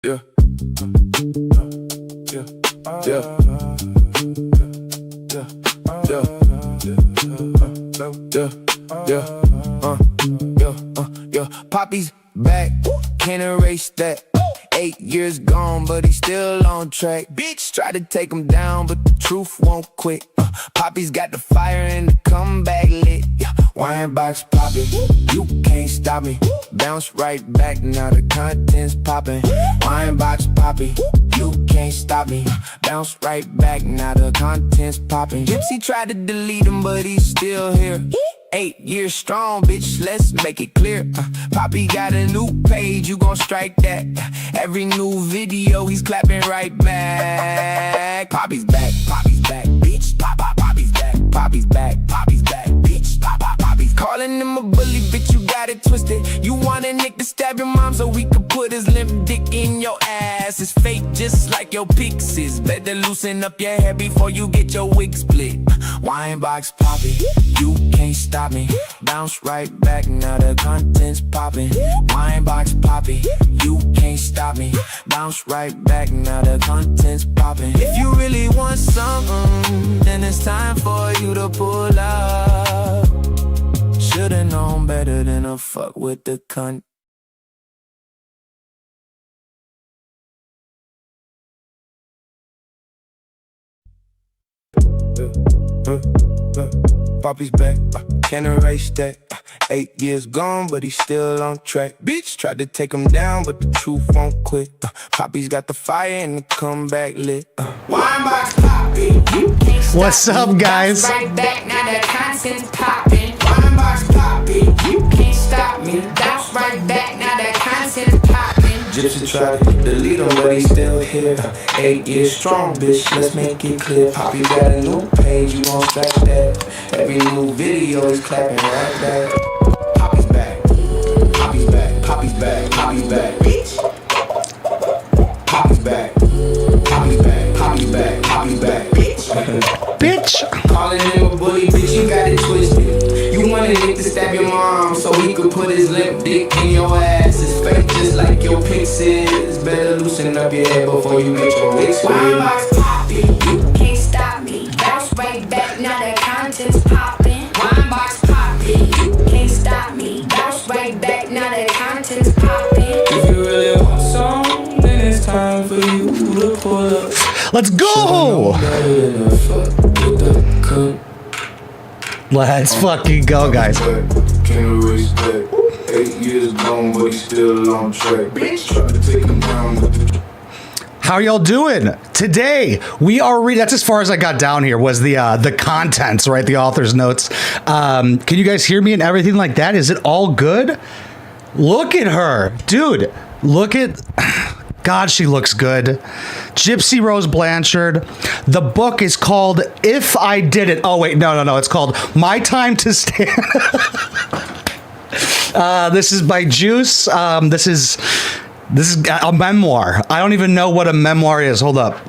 Yeah. Yeah. Yeah. Yeah. Yeah. Poppy's back, can't erase that. 8 years gone, but he's still on track. Bitch, try to take him down, but the truth won't quit. Poppy's got the fire and the comeback lit. Wineboxpapi, you can't stop me. Bounce right back, now the content's popping. Wineboxpapi, you can't stop me. Bounce right back, now the content's popping. Gypsy tried to delete him, but he's still here. 8 years strong, bitch, let's make it clear. Poppy got a new page, you gon' strike that. Every new video, he's clapping right back. Poppy's back, bitch. Poppy's back, Poppy's back, bitch. Poppy's calling him a bully, bitch, you got it twisted. You want a nick to stab your mom so we could put his limp dick in your ass. It's fake just like your pixies. Better loosen up your hair before you get your wig split. Wineboxpapi, you can't stop me. Bounce right back, now the content's popping. Wineboxpapi, you can't stop me. Bounce right back, now the content's popping. If you really want something, then it's time for you to pull up. Should've known better than to fuck with the cunt. Poppy's back, can't erase that. 8 years gone, but he's still on track. Bitch, tried to take him down, but the truth won't quit. Poppy's got the fire and the comeback lit. Wineboxpapi, you can't stop. What's up, guys? Right back, now the content's popping. Wineboxpapi, you can't stop me. Bounce right back, now the content's popping. Gypsy tried to delete him, but he's still here. 8 years strong, bitch, let's make it clear. Poppy got a new page, you gon' strike that. Every new video is clapping right back. Poppy's back, Poppy's back, Poppy's back, Poppy's back, bitch. Poppy's back, Poppy's back, Poppy's back, Poppy's back, bitch. Bitch! Calling him a bully, bitch, you got it twisted. You wanted Nick to stab your mom so he could put his limp dick in your ass. It's fake just like your pixies. Better loosen up your head before you get your wig split. Wineboxpapi, you can't stop me. Bounce right back, now the content's popping. Wineboxpapi, you can't stop me. Bounce right back, now the content's popping. If you really want some, then it's time for you to pull up. Let's go! Let's fucking go, guys. Can't erase that. 8 years gone, but he's still on track. Bitch, try to take him down with the... How y'all doing? Today, we are reading, that's as far as I got down here, was the contents, right? The author's notes. Can you guys hear me and everything like that? Is it all good? Look at her. Dude, look at... God, she looks good. Gypsy Rose Blanchard. The book is called If I Did It. Oh, wait, no. It's called My Time to Stand. This is by Juice. This is a memoir. I don't even know what a memoir is. Hold up.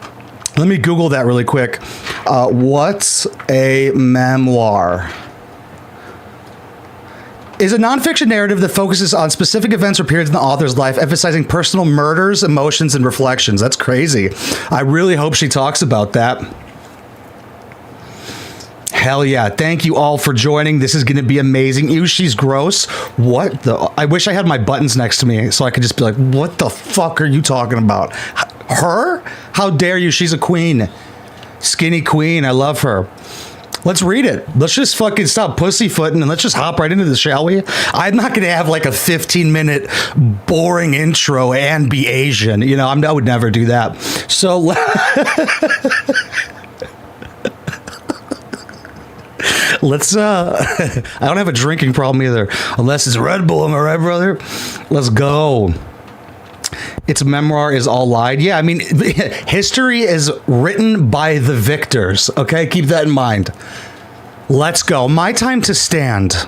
Let me Google that really quick. What's a memoir? Is a nonfiction narrative that focuses on specific events or periods in the author's life, emphasizing personal murders, emotions, and reflections. That's crazy. I really hope she talks about that. Hell yeah. Thank you all for joining. This is going to be amazing. Ew, she's gross. What the... I wish I had my buttons next to me so I could just be like, what the fuck are you talking about? Her? How dare you? She's a queen. Skinny queen. I love her. Let's read it. Let's just fucking stop pussyfooting and let's just hop right into this, shall we? I'm not going to have like a 15-minute boring intro and be Asian. You know, I would never do that. So let's, I don't have a drinking problem either, unless it's Red Bull. Am I right, brother? Let's go. Its memoir is all lied. Yeah, I mean, history is written by the victors. Okay, keep that in mind. Let's go. My Time to Stand.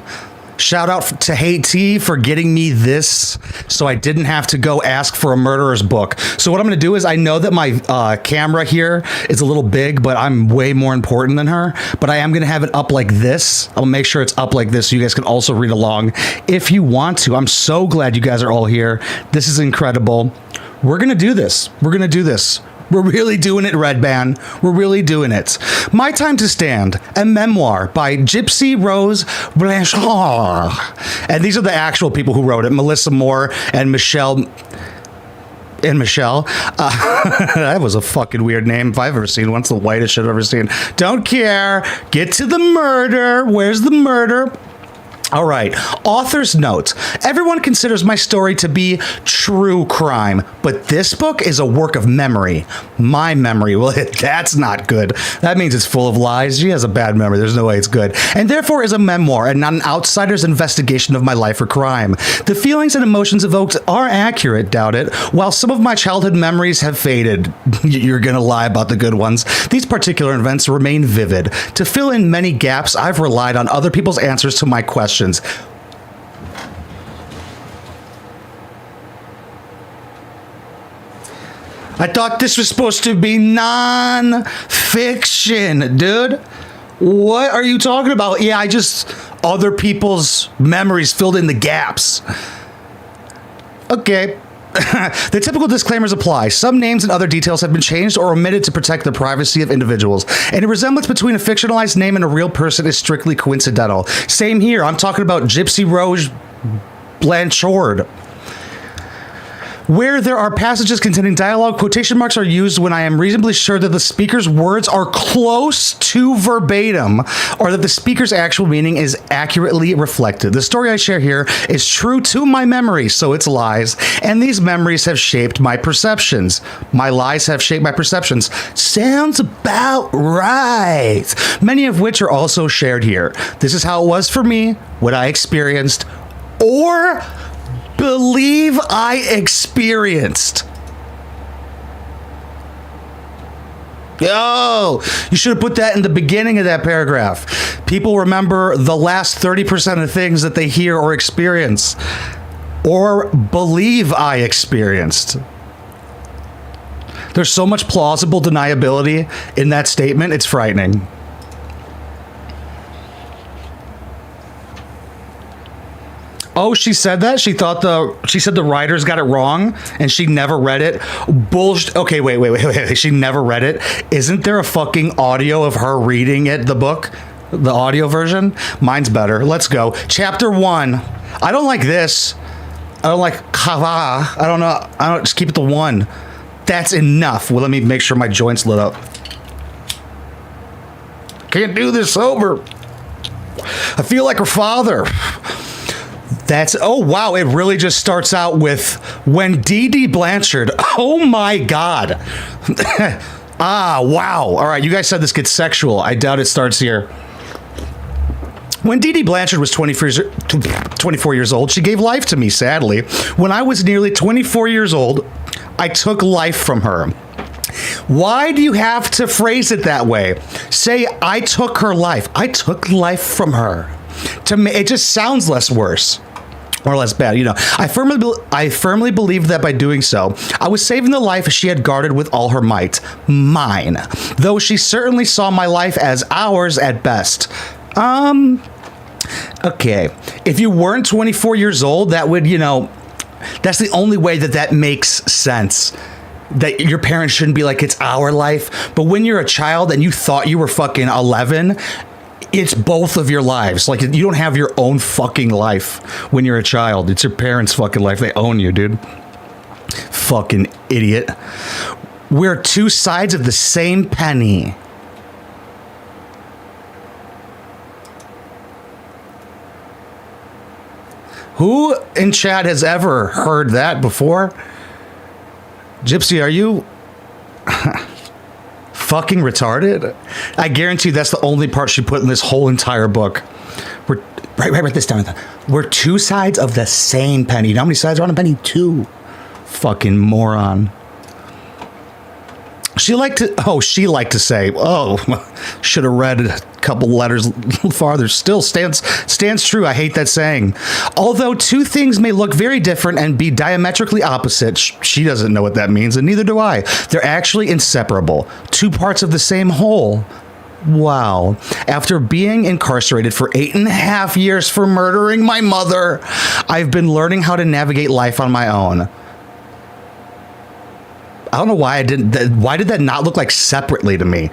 Shout out to Haiti for getting me this so I didn't have to go ask for a murderer's book. So what I'm going to do is, I know that my camera here is a little big, but I'm way more important than her. But I am going to have it up like this. I'll make sure it's up like this so you guys can also read along if you want to. I'm so glad you guys are all here. This is incredible. We're going to do this. We're going to do this. We're really doing it, Red Band. We're really doing it. My Time to Stand, a memoir by Gypsy Rose Blanchard. And these are the actual people who wrote it, Melissa Moore and Michelle. That was a fucking weird name if I've ever seen one. It's the whitest shit I've ever seen. Don't care. Get to the murder. Where's the murder? All right, author's note. Everyone considers my story to be true crime, but this book is a work of memory. My memory, well, that's not good. That means it's full of lies. She has a bad memory. There's no way it's good. And therefore is a memoir and not an outsider's investigation of my life or crime. The feelings and emotions evoked are accurate, doubt it. While some of my childhood memories have faded, you're gonna lie about the good ones, these particular events remain vivid. To fill in many gaps, I've relied on other people's answers to my questions. I thought this was supposed to be non-fiction, dude. What are you talking about? Yeah, other people's memories filled in the gaps. Okay. The typical disclaimers apply. Some names and other details have been changed or omitted to protect the privacy of individuals. And a resemblance between a fictionalized name and a real person is strictly coincidental. Same here. I'm talking about Gypsy Rose Blanchard. Where there are passages containing dialogue, quotation marks are used when I am reasonably sure that the speaker's words are close to verbatim or that the speaker's actual meaning is accurately reflected. The story I share here is true to my memory, so it's lies, and these memories have shaped my perceptions. My lies have shaped my perceptions. Sounds about right. Many of which are also shared here. This is how it was for me, what I experienced, or believe I experienced. Yo, you should have put that in the beginning of that paragraph. People remember the last 30% of things that they hear or experience, or believe I experienced. There's so much plausible deniability in that statement, it's frightening. Oh, she said that? She said the writers got it wrong and she never read it? Bullshit. Okay, wait. She never read it? Isn't there a fucking audio of her reading it, the book? The audio version? Mine's better. Let's go. Chapter 1. I don't like this. I don't like kava. I don't know. Just keep it to 1. That's enough. Well, let me make sure my joint's lit up. Can't do this sober. I feel like her father. Oh wow, it really just starts out with when Dee Blanchard, oh my God. Wow. All right, you guys said this gets sexual. I doubt it starts here. When Dee Blanchard was 24 years old, she gave life to me, sadly. When I was nearly 24 years old, I took life from her. Why do you have to phrase it that way? Say, I took her life. I took life from her. To me, it just sounds less worse. Or less bad, I firmly believed that by doing so, I was saving the life she had guarded with all her might. Mine. Though she certainly saw my life as ours at best. Okay. If you weren't 24 years old, that would, that's the only way that makes sense. That your parents shouldn't be like, it's our life. But when you're a child and you thought you were fucking 11... it's both of your lives. Like, you don't have your own fucking life when you're a child. It's your parents' fucking life. They own you, dude. Fucking idiot. We're two sides of the same penny. Who in chat has ever heard that before? Gypsy, are you... fucking retarded? I guarantee that's the only part she put in this whole entire book. Write this down. We're two sides of the same penny. You know how many sides are on a penny? 2. Fucking moron. She liked to say, should have read a couple letters farther. Still stands true. I hate that saying. Although two things may look very different and be diametrically opposite, she doesn't know what that means, and neither do I. They're actually inseparable. Two parts of the same whole. Wow. After being incarcerated for 8.5 years for murdering my mother, I've been learning how to navigate life on my own. I don't know why I didn't. Why did that not look like separately to me?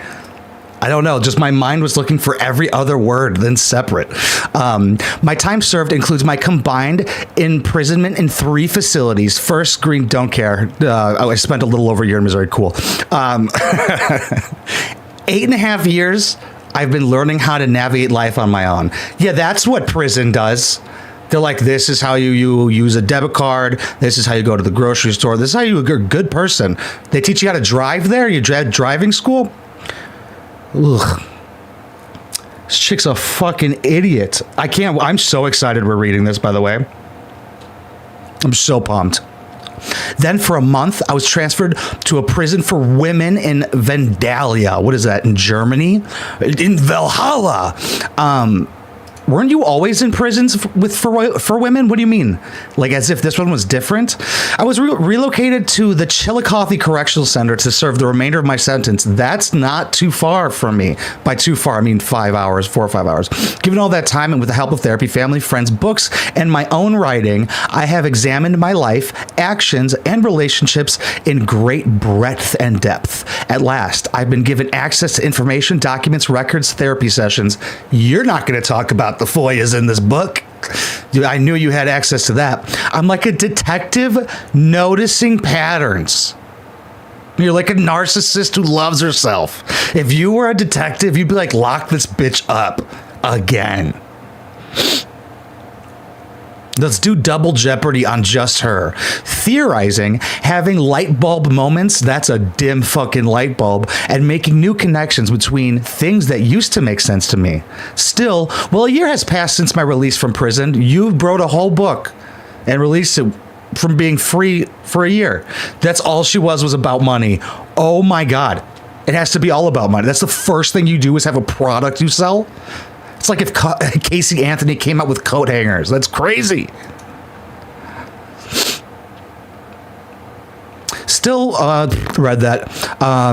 I don't know. Just my mind was looking for every other word than separate. My time served includes my combined imprisonment in 3 facilities. First, Green, don't care. I spent a little over a year in Missouri. Cool. 8.5 years. I've been learning how to navigate life on my own. Yeah, that's what prison does. They're like, this is how you use a debit card. This is how you go to the grocery store. This is how you're a good person. They teach you how to drive there. You driving school. Ugh. This chick's a fucking idiot. I'm so excited we're reading this, by the way. I'm so pumped. Then for a month, I was transferred to a prison for women in Vandalia. What is that, in Germany? In Valhalla. Weren't you always in prisons for women? What do you mean? Like as if this one was different? I was relocated to the Chillicothe Correctional Center to serve the remainder of my sentence. That's not too far from me. By too far, I mean 5 hours, 4 or 5 hours. Given all that time and with the help of therapy, family, friends, books, and my own writing, I have examined my life, actions, and relationships in great breadth and depth. At last, I've been given access to information, documents, records, therapy sessions. You're not going to talk about the FOIAs in this book. I knew you had access to that. I'm like a detective noticing patterns. You're like a narcissist who loves herself. If you were a detective, you'd be like, lock this bitch up again. Let's do double jeopardy on just her. Theorizing, having light bulb moments, that's a dim fucking light bulb, and making new connections between things that used to make sense to me. Still, well, a year has passed since my release from prison. You wrote a whole book and released it from being free for a year. That's all she was about money. Oh my God. It has to be all about money. That's the first thing you do is have a product you sell. It's like if Casey Anthony came out with coat hangers. That's crazy. Still read that.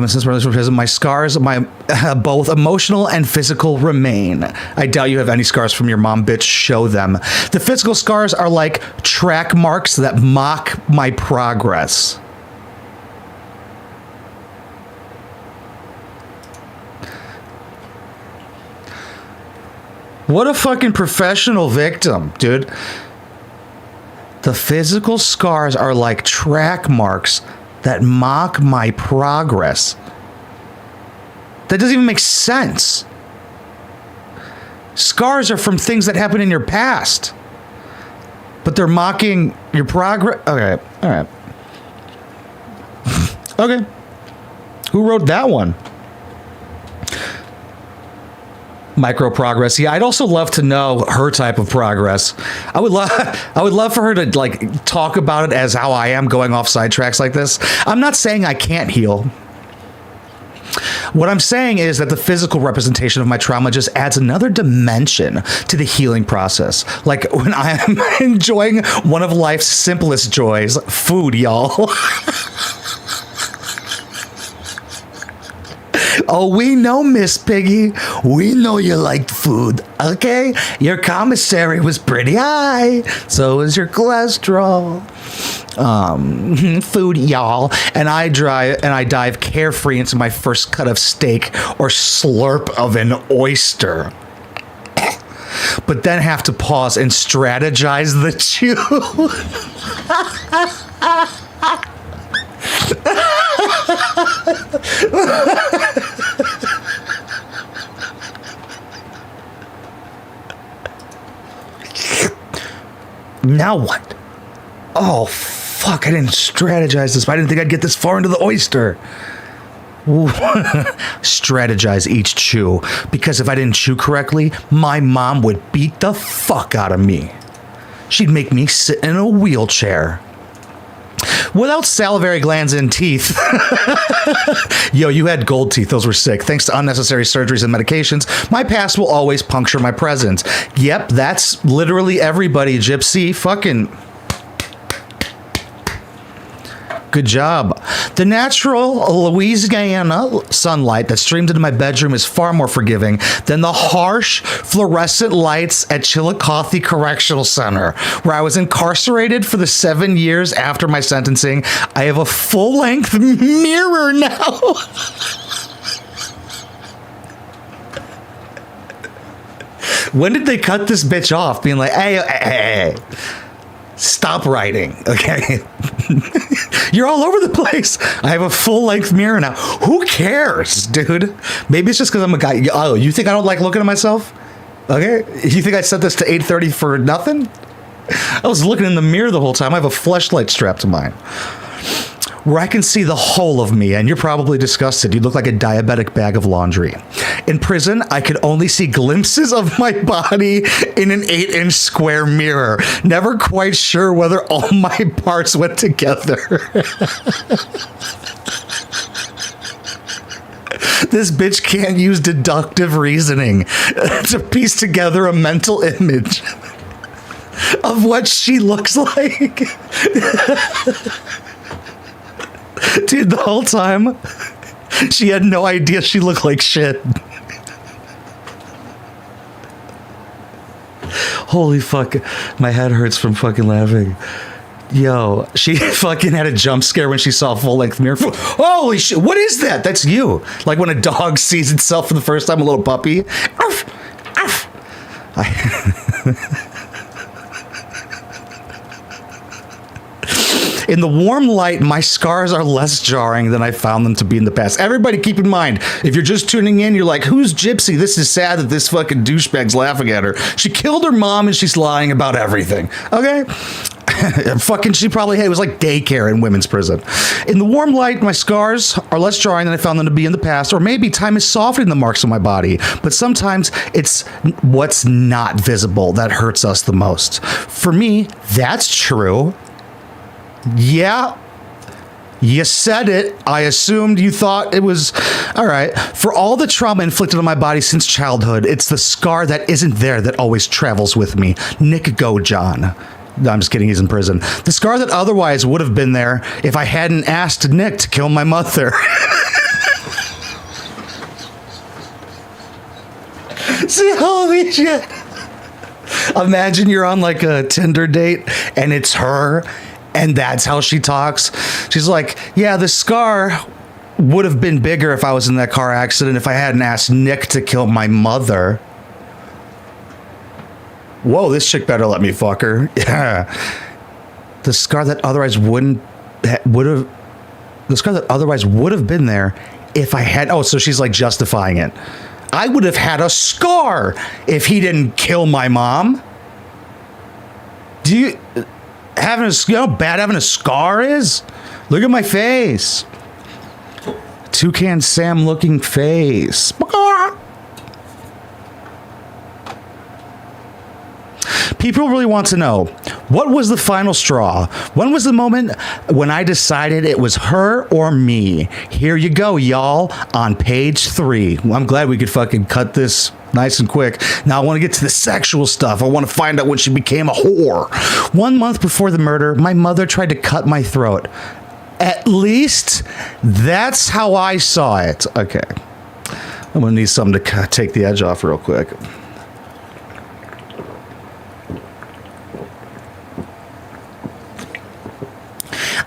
Since we're in prison, my scars, my both emotional and physical remain. I doubt you have any scars from your mom, bitch. Show them. The physical scars are like track marks that mock my progress. What a fucking professional victim, dude. The physical scars are like track marks that mock my progress. That doesn't even make sense. Scars are from things that happened in your past. But they're mocking your progress. Okay, all right. Okay. Who wrote that one? Micro progress. Yeah, I'd also love to know her type of progress. I would love for her to like talk about it as how I am going off sidetracks like this. I'm not saying I can't heal. What I'm saying is that the physical representation of my trauma just adds another dimension to the healing process. Like when I am enjoying one of life's simplest joys, food, y'all. Oh, we know, Miss Piggy. We know you liked food, okay? Your commissary was pretty high. So was your cholesterol. Food, y'all. And I dive carefree into my first cut of steak or slurp of an oyster. But then have to pause and strategize the chew. Now what? Oh, fuck, I didn't strategize this. I didn't think I'd get this far into the oyster. Strategize each chew. Because if I didn't chew correctly, my mom would beat the fuck out of me. She'd make me sit in a wheelchair. Without salivary glands and teeth. Yo, you had gold teeth. Those were sick. Thanks to unnecessary surgeries and medications, my past will always puncture my present. Yep, that's literally everybody, Gypsy. Fucking... Good job. The natural Louisiana sunlight that streams into my bedroom is far more forgiving than the harsh fluorescent lights at Chillicothe Correctional Center, where I was incarcerated for the 7 years after my sentencing. I have a full-length mirror now. When did they cut this bitch off? Being like, hey. Stop writing, okay? You're all over the place. I have a full-length mirror now. Who cares, dude? Maybe it's just because I'm a guy. Oh, you think I don't like looking at myself? Okay? You think I set this to 8:30 for nothing? I was looking in the mirror the whole time. I have a fleshlight strapped to mine, where I can see the whole of me, and you're probably disgusted. You look like a diabetic bag of laundry. In prison, I could only see glimpses of my body in an 8-inch square mirror, never quite sure whether all my parts went together. This bitch can't use deductive reasoning to piece together a mental image of what she looks like. Dude, the whole time, she had no idea she looked like shit. Holy fuck, my head hurts from fucking laughing. Yo, she fucking had a jump scare when she saw a full-length mirror. Holy shit, what is that? That's you. Like when a dog sees itself for the first time, a little puppy. Arf, arf. In the warm light, my scars are less jarring than I found them to be in the past. Everybody keep in mind, if you're just tuning in, you're like, who's Gypsy? This is sad that this fucking douchebag's laughing at her. She killed her mom and she's lying about everything. Okay? Fucking, she probably, hey, it was like daycare in women's prison. In the warm light, my scars are less jarring than I found them to be in the past, or maybe time is softening the marks on my body. But sometimes it's what's not visible that hurts us the most. For me, that's true. Yeah, you said it. I assumed you thought it was all right. For all the trauma inflicted on my body since childhood, it's the scar that isn't there that always travels with me. Nick Go John. No, I'm just kidding, he's in prison. The scar that otherwise would have been there if I hadn't asked Nick to kill my mother. See, holy shit. Imagine you're on like a Tinder date and it's her. And that's how she talks. She's like, yeah, the scar would have been bigger if I was in that car accident if I hadn't asked Nick to kill my mother. Whoa, this chick better let me fuck her. Yeah. The scar that otherwise would have been there if I had, oh, so she's like justifying it. I would have had a scar if he didn't kill my mom. Do you... you know how bad having a scar is? Look at my face. Toucan Sam looking face. People really want to know, what was the final straw? When was the moment when I decided it was her or me? Here you go, y'all, on page 3. I'm glad we could fucking cut this nice and quick. Now I want to get to the sexual stuff. I want to find out when she became a whore. 1 month before the murder, my mother tried to cut my throat. At least that's how I saw it. Okay. I'm going to need something to take the edge off real quick.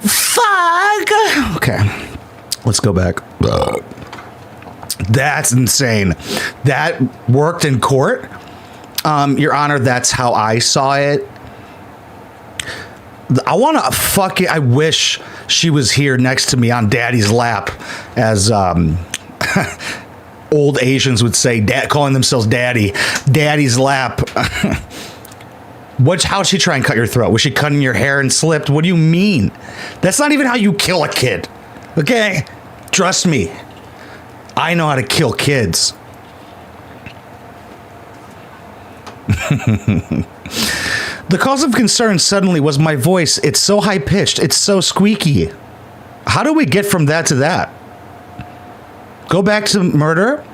Fuck. Okay. Let's go back. That's insane. That worked in court. Your Honor, that's how I saw it. I want to fuck it. I wish she was here next to me on Daddy's lap, as old Asians would say, calling themselves Daddy. Daddy's lap. How'd she try and cut your throat? Was she cutting your hair and slipped? What do you mean? That's not even how you kill a kid. Okay? Trust me. I know how to kill kids. The cause of concern suddenly was my voice. It's so high-pitched. It's so squeaky. How do we get from that to that? Go back to murder?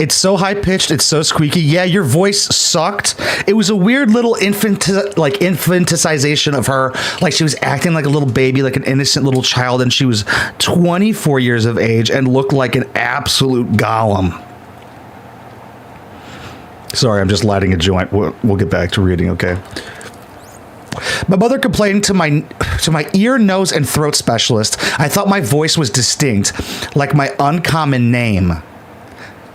It's so high pitched. It's so squeaky. Yeah, your voice sucked. It was a weird little infanticization of her. Like she was acting like a little baby, like an innocent little child. And she was 24 years of age and looked like an absolute golem. Sorry, I'm just lighting a joint. We'll get back to reading, okay? My mother complained to my ear, nose, and throat specialist. I thought my voice was distinct, like my uncommon name.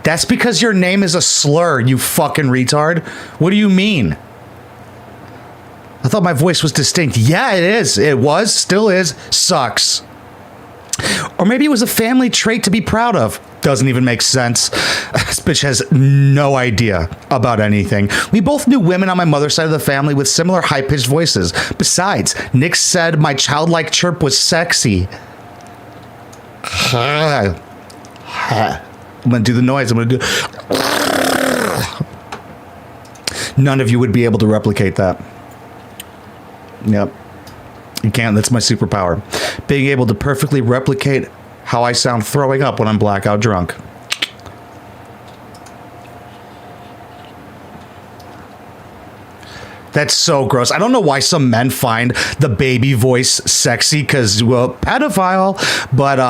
That's because your name is a slur, you fucking retard. What do you mean? I thought my voice was distinct. Yeah, it is. It was, still is, sucks. Or maybe it was a family trait to be proud of. Doesn't even make sense. This bitch has no idea about anything. We both knew women on my mother's side of the family with similar high-pitched voices. Besides, Nick said my childlike chirp was sexy. I'm gonna do the noise. I'm gonna do... None of you would be able to replicate that. Yep. You can't. That's my superpower. Being able to perfectly replicate how I sound throwing up when I'm blackout drunk. That's so gross. I don't know why some men find the baby voice sexy because, well, pedophile, but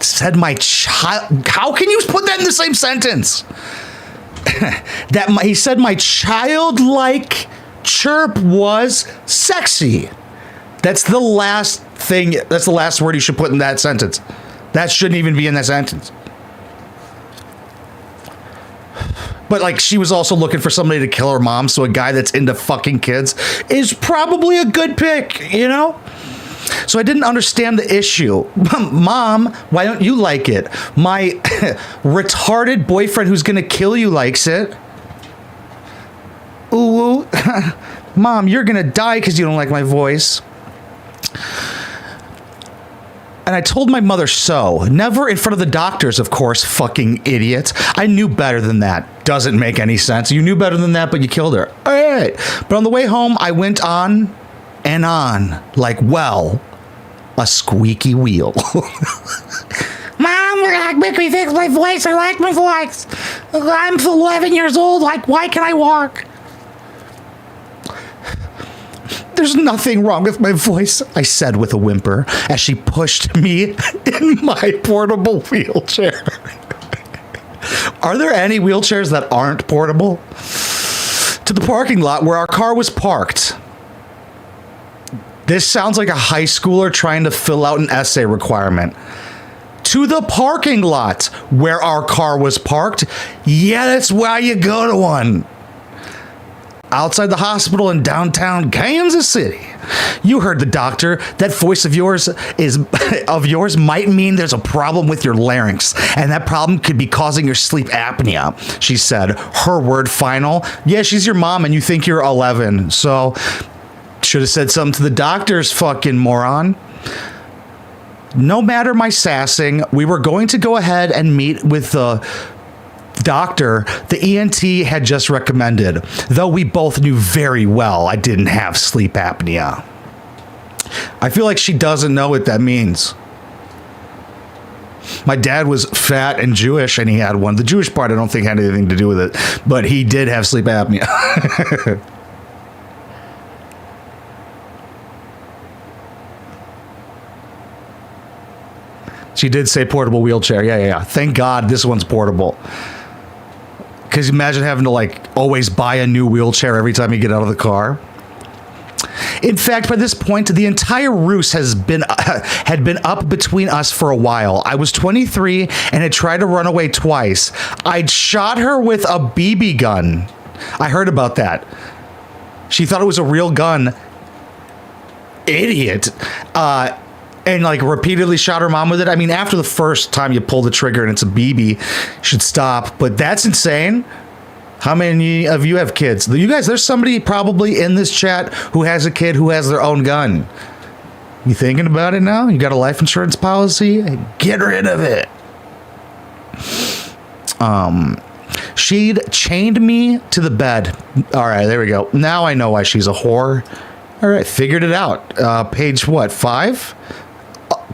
said my child. How can you put that in the same sentence? He said my childlike chirp was sexy. That's the last thing. That's the last word you should put in that sentence. That shouldn't even be in that sentence. But like, she was also looking for somebody to kill her mom, so a guy that's into fucking kids is probably a good pick, you know? So I didn't understand the issue. Mom, why don't you like it? My retarded boyfriend who's gonna kill you likes it. Ooh, Mom, you're gonna die because you don't like my voice. And I told my mother so. Never in front of the doctors, of course, fucking idiot. I knew better than that. Doesn't make any sense. You knew better than that, but you killed her. All right. But on the way home, I went on and on like, well, a squeaky wheel. Mom, make me fix my voice. I like my voice. I'm 11 years old. Like, why can I walk? There's nothing wrong with my voice, I said with a whimper as she pushed me in my portable wheelchair. Are there any wheelchairs that aren't portable? To the parking lot where our car was parked. This sounds like a high schooler trying to fill out an essay requirement. To the parking lot where our car was parked. Yeah, that's why you go to one. Outside the hospital in downtown Kansas City. You heard the doctor. That voice of yours might mean there's a problem with your larynx, and that problem could be causing your sleep apnea, she said. Her word final. Yeah, she's your mom and you think you're 11, so should have said something to the doctors, fucking moron. No matter my sassing, we were going to go ahead and meet with the doctor the ENT had just recommended, though we both knew very well I didn't have sleep apnea. I feel like she doesn't know what that means. My dad was fat and Jewish and he had one. The Jewish part I don't think had anything to do with it, but he did have sleep apnea. She did say portable wheelchair. Yeah. Thank God this one's portable. Because imagine having to like always buy a new wheelchair every time you get out of the car. In fact, by this point, the entire ruse had been up between us for a while. I was 23 and had tried to run away twice. I'd shot her with a BB gun. I heard about that. She thought it was a real gun. Idiot. And like repeatedly shot her mom with it. I mean, after the first time you pull the trigger and it's a BB, you should stop. But that's insane. How many of you have kids? You guys, there's somebody probably in this chat who has a kid who has their own gun. You thinking about it now? You got a life insurance policy? Get rid of it. She'd chained me to the bed. All right, there we go. Now I know why she's a whore. All right, figured it out. Page what, 5?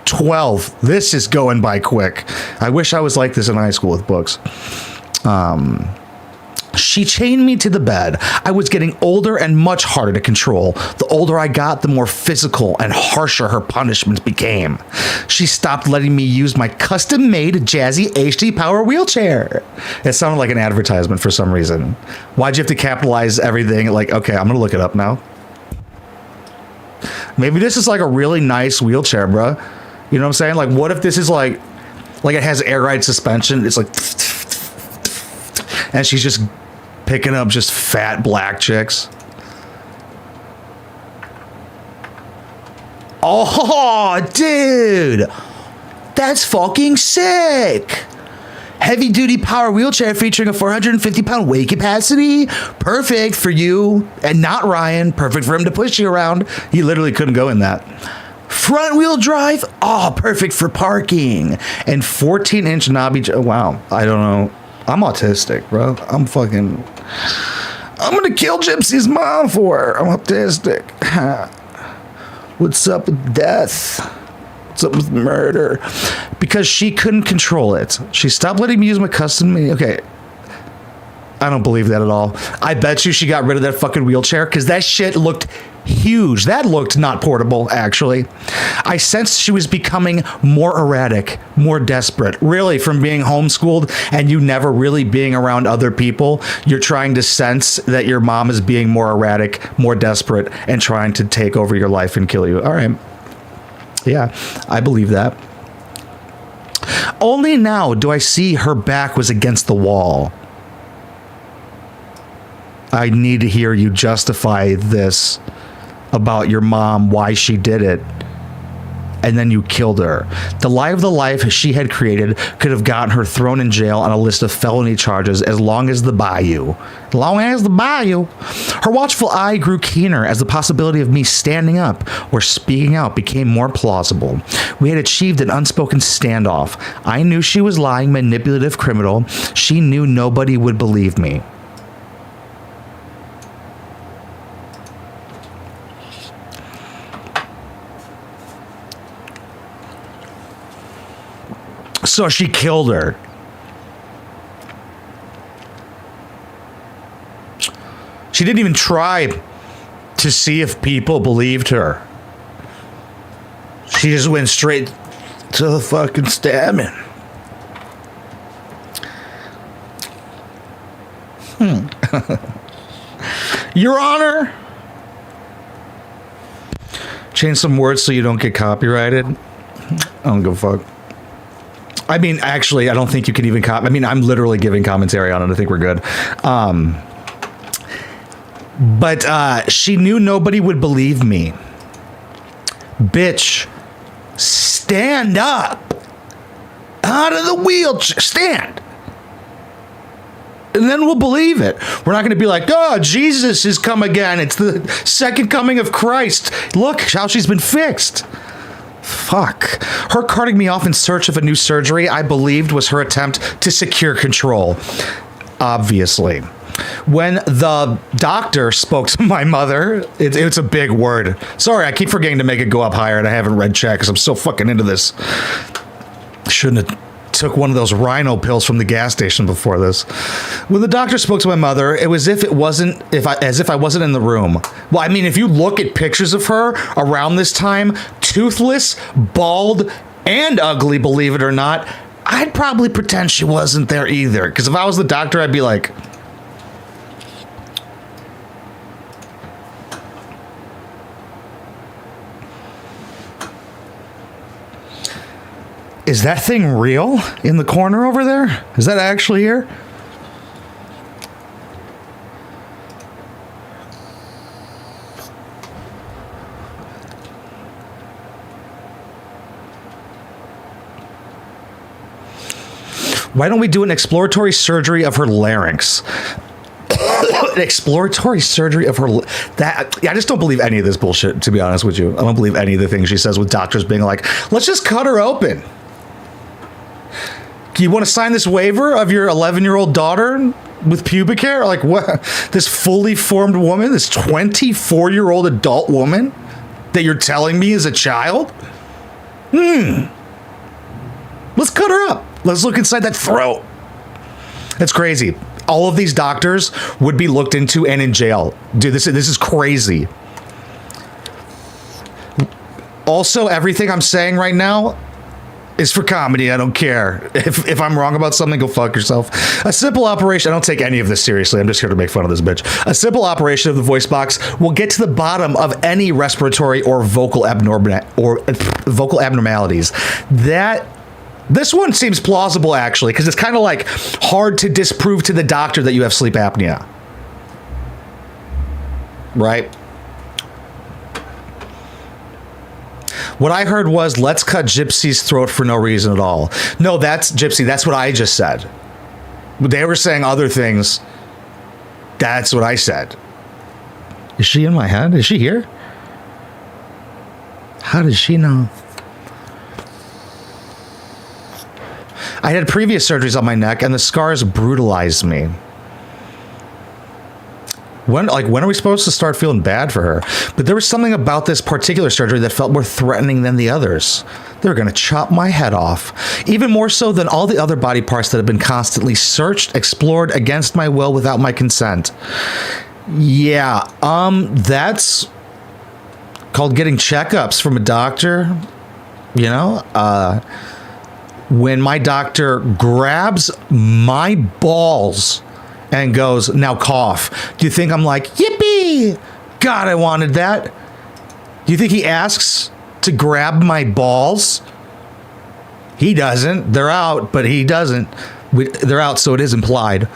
12. This is going by quick. I wish I was like this in high school with books. She chained me to the bed. I was getting older and much harder to control. The older I got, the more physical and harsher her punishments became. She stopped letting me use my custom-made Jazzy HD Power wheelchair. It sounded like an advertisement for some reason. Why'd you have to capitalize everything? Like, okay, I'm gonna look it up now. Maybe this is like a really nice wheelchair, bro. You know what I'm saying? Like, what if this is like it has air ride suspension? It's like, and she's just picking up just fat black chicks. Oh, dude, that's fucking sick. Heavy duty power wheelchair featuring a 450-pound weight capacity. Perfect for you and not Ryan. Perfect for him to push you around. He literally couldn't go in that. Front wheel drive. Oh, perfect for parking. And 14-inch knobby. Wow. I don't know. I'm autistic, bro. I'm gonna kill Gypsy's mom for her. I'm autistic. What's up with death? What's up with murder? Because she couldn't control it. She stopped letting me use my custom. Okay. I don't believe that at all. I bet you she got rid of that fucking wheelchair because that shit looked huge. That looked not portable, actually. I sensed she was becoming more erratic, more desperate. Really, from being homeschooled and you never really being around other people, you're trying to sense that your mom is being more erratic, more desperate, and trying to take over your life and kill you. All right. Yeah, I believe that. Only now do I see her back was against the wall. I need to hear you justify this about your mom, why she did it, and then you killed her. The lie of the life she had created could have gotten her thrown in jail on a list of felony charges as long as the bayou. Long as the bayou. Her watchful eye grew keener as the possibility of me standing up or speaking out became more plausible. We had achieved an unspoken standoff. I knew she was lying, manipulative criminal. She knew nobody would believe me. So she killed her. She didn't even try to see if people believed her. She just went straight to the fucking stabbing. Your Honor. Change some words so you don't get copyrighted. I don't give a fuck. I mean, actually, I don't think you can even I'm literally giving commentary on it. I think we're good. But she knew nobody would believe me. Bitch, stand up. Out of the wheelchair. Stand. And then we'll believe it. We're not going to be like, oh, Jesus has come again. It's the second coming of Christ. Look how she's been fixed. Fuck. Her carting me off in search of a new surgery, I believed was her attempt to secure control. Obviously. When the doctor spoke to my mother, it's a big word. Sorry, I keep forgetting to make it go up higher and I haven't read chat because I'm so fucking into this. Shouldn't have took one of those rhino pills from the gas station before this. When the doctor spoke to my mother, it was as if I wasn't in the room. Well, I mean, if you look at pictures of her around this time, toothless, bald, and ugly, believe it or not, I'd probably pretend she wasn't there either. Because if I was the doctor, I'd be like, is that thing real in the corner over there? Is that actually here? Why don't we do an exploratory surgery of her larynx? An exploratory surgery of her... I just don't believe any of this bullshit, to be honest with you. I don't believe any of the things she says with doctors being like, let's just cut her open. You want to sign this waiver of your 11-year-old daughter with pubic hair? Like, what? This fully formed woman, this 24-year-old adult woman that you're telling me is a child? Let's cut her up. Let's look inside that throat. That's crazy. All of these doctors would be looked into and in jail. Dude, this is crazy. Also, everything I'm saying right now is for comedy. I don't care. If I'm wrong about something, go fuck yourself. A simple operation. I don't take any of this seriously. I'm just here to make fun of this bitch. A simple operation of the voice box will get to the bottom of any respiratory or vocal abnormalities. This one seems plausible, actually, because it's kind of like hard to disprove to the doctor that you have sleep apnea. Right? What I heard was, let's cut Gypsy's throat for no reason at all. No, that's Gypsy. That's what I just said. They were saying other things. That's what I said. Is she in my head? Is she here? How did she know? I had previous surgeries on my neck, and the scars brutalized me. When are we supposed to start feeling bad for her? But there was something about this particular surgery that felt more threatening than the others. They were going to chop my head off, even more so than all the other body parts that have been constantly searched, explored against my will without my consent. Yeah, that's called getting checkups from a doctor. You know, when my doctor grabs my balls and goes, now cough. Do you think I'm like, yippee? God, I wanted that. Do you think he asks to grab my balls? He doesn't. They're out, but he doesn't. They're out, so it is implied.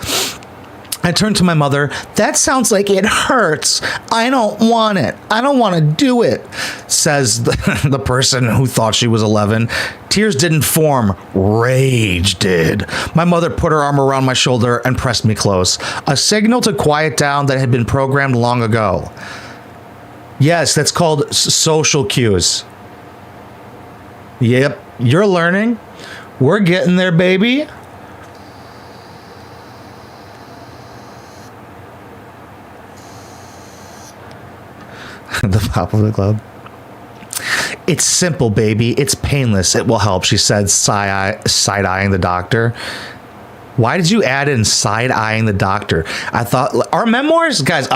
I turned to my mother. That sounds like it hurts. I don't want it. I don't want to do it, says the person who thought she was 11. Tears didn't form. Rage did. My mother put her arm around my shoulder and pressed me close. A signal to quiet down that had been programmed long ago. Yes, that's called social cues. Yep, you're learning. We're getting there, baby. The top of the club. It's simple, baby. It's painless. It will help, she said, side-eyeing the doctor. Why did you add in side-eyeing the doctor? I thought, our memoirs? Guys,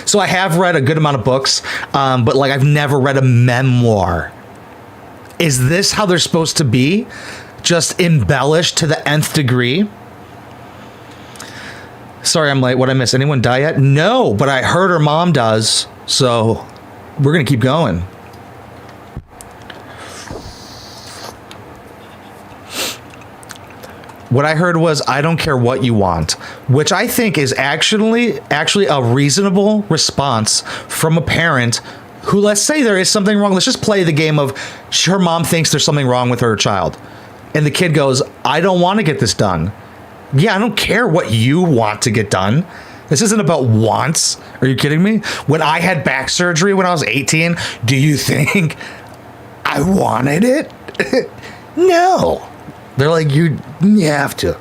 so I have read a good amount of books, but like I've never read a memoir. Is this how they're supposed to be? Just embellished to the nth degree? Sorry, I'm late. What I miss? Anyone die yet? No, but I heard her mom does, so we're going to keep going. What I heard was, I don't care what you want, which I think is actually a reasonable response from a parent who, let's say there is something wrong. Let's just play the game of her mom thinks there's something wrong with her child. And the kid goes, I don't want to get this done. Yeah, I don't care what you want to get done. This isn't about wants. Are you kidding me? When I had back surgery when I was 18, do you think I wanted it? No. They're like, you have to.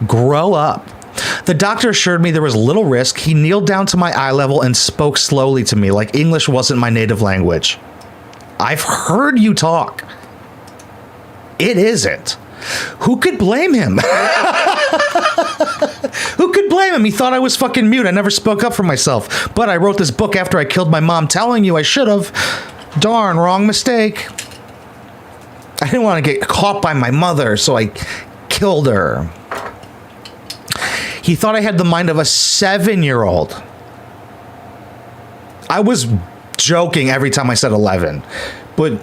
Grow up. The doctor assured me there was little risk. He kneeled down to my eye level and spoke slowly to me like English wasn't my native language. I've heard you talk. It isn't. Who could blame him? Who could blame him? He thought I was fucking mute. I never spoke up for myself. But I wrote this book after I killed my mom, telling you I should have. Darn, wrong mistake. I didn't want to get caught by my mother, so I killed her. He thought I had the mind of a 7-year-old. I was joking every time I said 11, but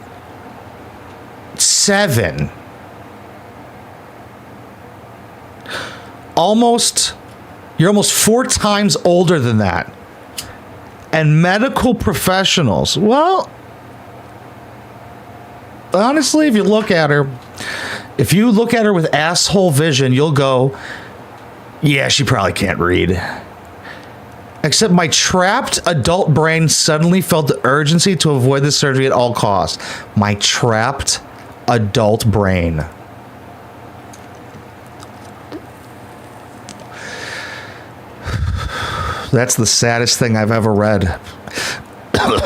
7. You're almost 4 times older than that. And medical professionals, well, honestly, if you look at her with asshole vision, you'll go, yeah, she probably can't read. Except my trapped adult brain suddenly felt the urgency to avoid this surgery at all costs. My trapped adult brain. That's the saddest thing I've ever read.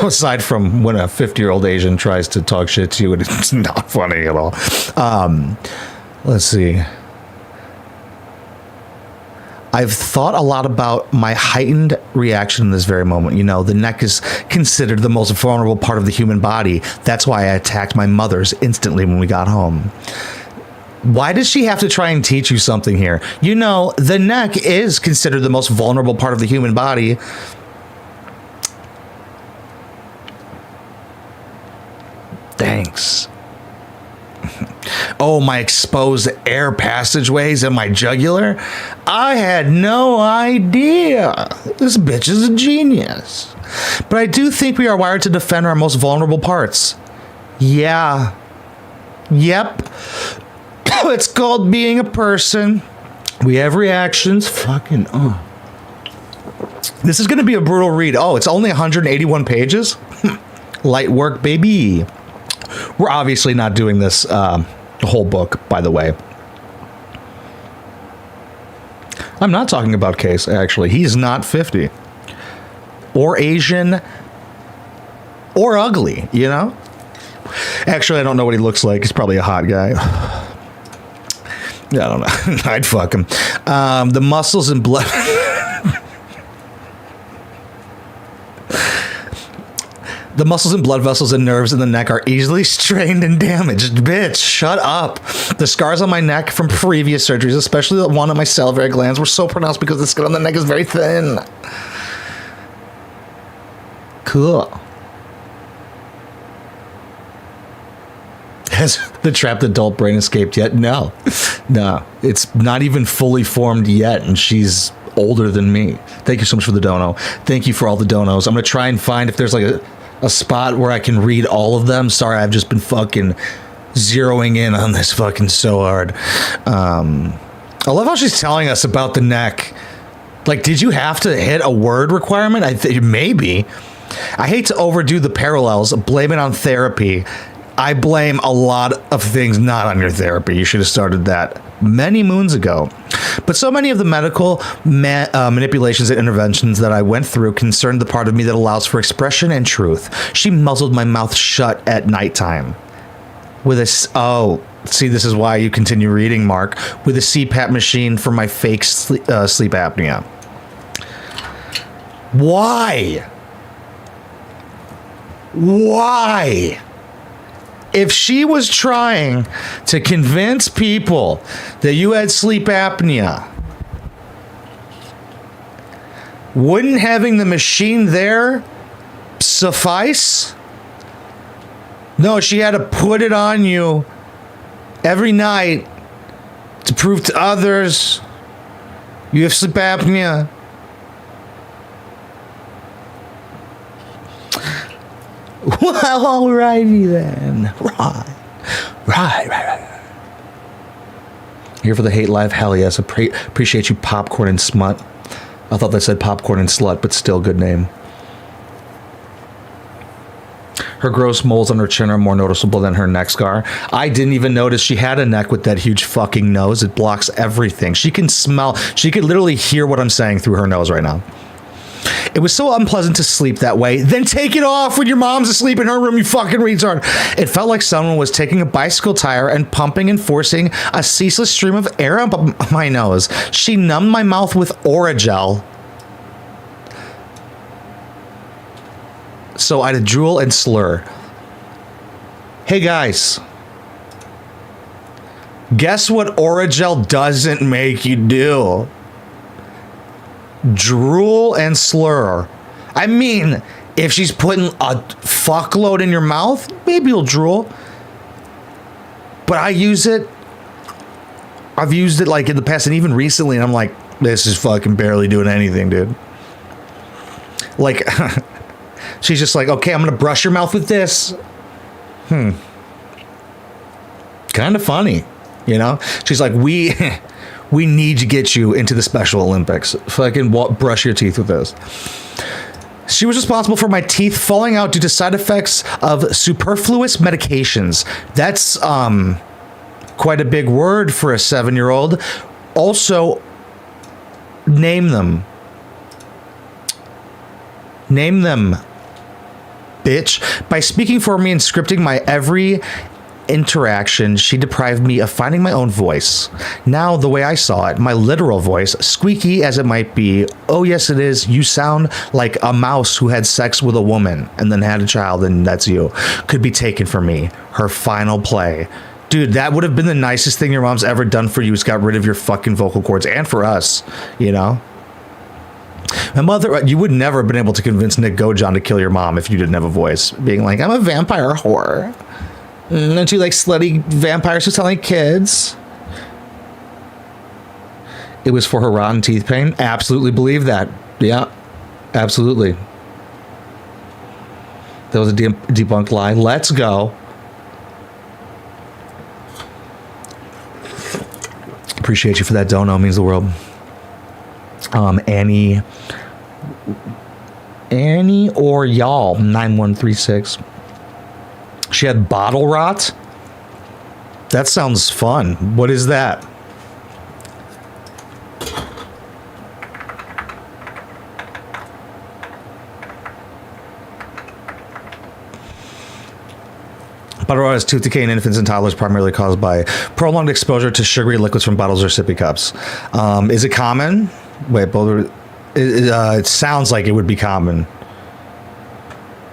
Aside from when a 50-year-old Asian tries to talk shit to you, and it's not funny at all. Let's see. I've thought a lot about my heightened reaction in this very moment. You know, the neck is considered the most vulnerable part of the human body. That's why I attacked my mother's instantly when we got home. Why does she have to try and teach you something here? You know, the neck is considered the most vulnerable part of the human body. Thanks. Oh, my exposed air passageways and my jugular? I had no idea. This bitch is a genius. But I do think we are wired to defend our most vulnerable parts. Yeah. Yep. It's called being a person. We have reactions. Fucking, oh. This is going to be a brutal read. Oh, it's only 181 pages? Light work, baby. We're obviously not doing this whole book, by the way. I'm not talking about Case, actually. He's not 50. Or Asian. Or ugly, you know? Actually, I don't know what he looks like. He's probably a hot guy. Yeah, I don't know. I'd fuck him. The muscles and blood... The muscles and blood vessels and nerves in the neck are easily strained and damaged. Bitch, shut up. The scars on my neck from previous surgeries, especially the one on my salivary glands, were so pronounced because the skin on the neck is very thin. Cool. Has the trapped adult brain escaped yet? No. No. It's not even fully formed yet, and she's older than me. Thank you so much for the dono. Thank you for all the donos. I'm going to try and find if there's like a spot where I can read all of them. Sorry, I've just been fucking zeroing in on this fucking so hard. I love how she's telling us about the neck. Like, did you have to hit a word requirement? I think maybe. I hate to overdo the parallels, blame it on therapy. I blame a lot of things not on your therapy. You should have started that many moons ago. But so many of the medical manipulations and interventions that I went through concerned the part of me that allows for expression and truth. She muzzled my mouth shut at nighttime. With a... Oh, see, this is why you continue reading, Mark. With a CPAP machine for my fake sleep apnea. Why? Why? If she was trying to convince people that you had sleep apnea, wouldn't having the machine there suffice? No, she had to put it on you every night to prove to others you have sleep apnea. Well, alrighty then. Right. Here for the hate live? Hell yes. Appreciate you, Popcorn and Smut. I thought that said Popcorn and Slut, but still good name. Her gross moles on her chin are more noticeable than her neck scar. I didn't even notice she had a neck with that huge fucking nose. It blocks everything. She can smell. She could literally hear what I'm saying through her nose right now. It was so unpleasant to sleep that way. Then take it off when your mom's asleep in her room, you fucking retard. It felt like someone was taking a bicycle tire and pumping and forcing a ceaseless stream of air up my nose. She numbed my mouth with Orajel. So I'd drool and slur. Hey guys. Guess what Orajel doesn't make you do? Drool and slur. I mean, if she's putting a fuckload in your mouth, maybe you'll drool. But I use it. I've used it like in the past and even recently, and I'm like, this is fucking barely doing anything, dude. Like, she's just like, okay, I'm gonna brush your mouth with this. Kind of funny, you know? She's like, we need to get you into the Special Olympics. Fucking brush your teeth with this. She was responsible for my teeth falling out due to side effects of superfluous medications. That's quite a big word for a 7-year-old. Also, name them. Name them. bitch. By speaking for me and scripting my every interaction, she deprived me of finding my own voice. Now, the way I saw it, my literal voice, squeaky as it might be, oh yes it is, you sound like a mouse who had sex with a woman and then had a child and that's you, could be taken from me. Her final play. Dude, that would have been the nicest thing your mom's ever done for you, is got rid of your fucking vocal cords, and for us, you know? My mother, you would never have been able to convince Nick Gojon to kill your mom if you didn't have a voice, being like, I'm a vampire whore. Don't you like slutty vampires who sound like kids? It was for her rotten teeth pain? Absolutely believe that. Yeah, absolutely. That was a debunked lie. Let's go. Appreciate you for that dono. Means the world. Annie or y'all 9136. She had bottle rot. That sounds fun. What is that? Bottle rot is tooth decay in infants and toddlers, primarily caused by prolonged exposure to sugary liquids from bottles or sippy cups. Is it common? Wait, it sounds like it would be common.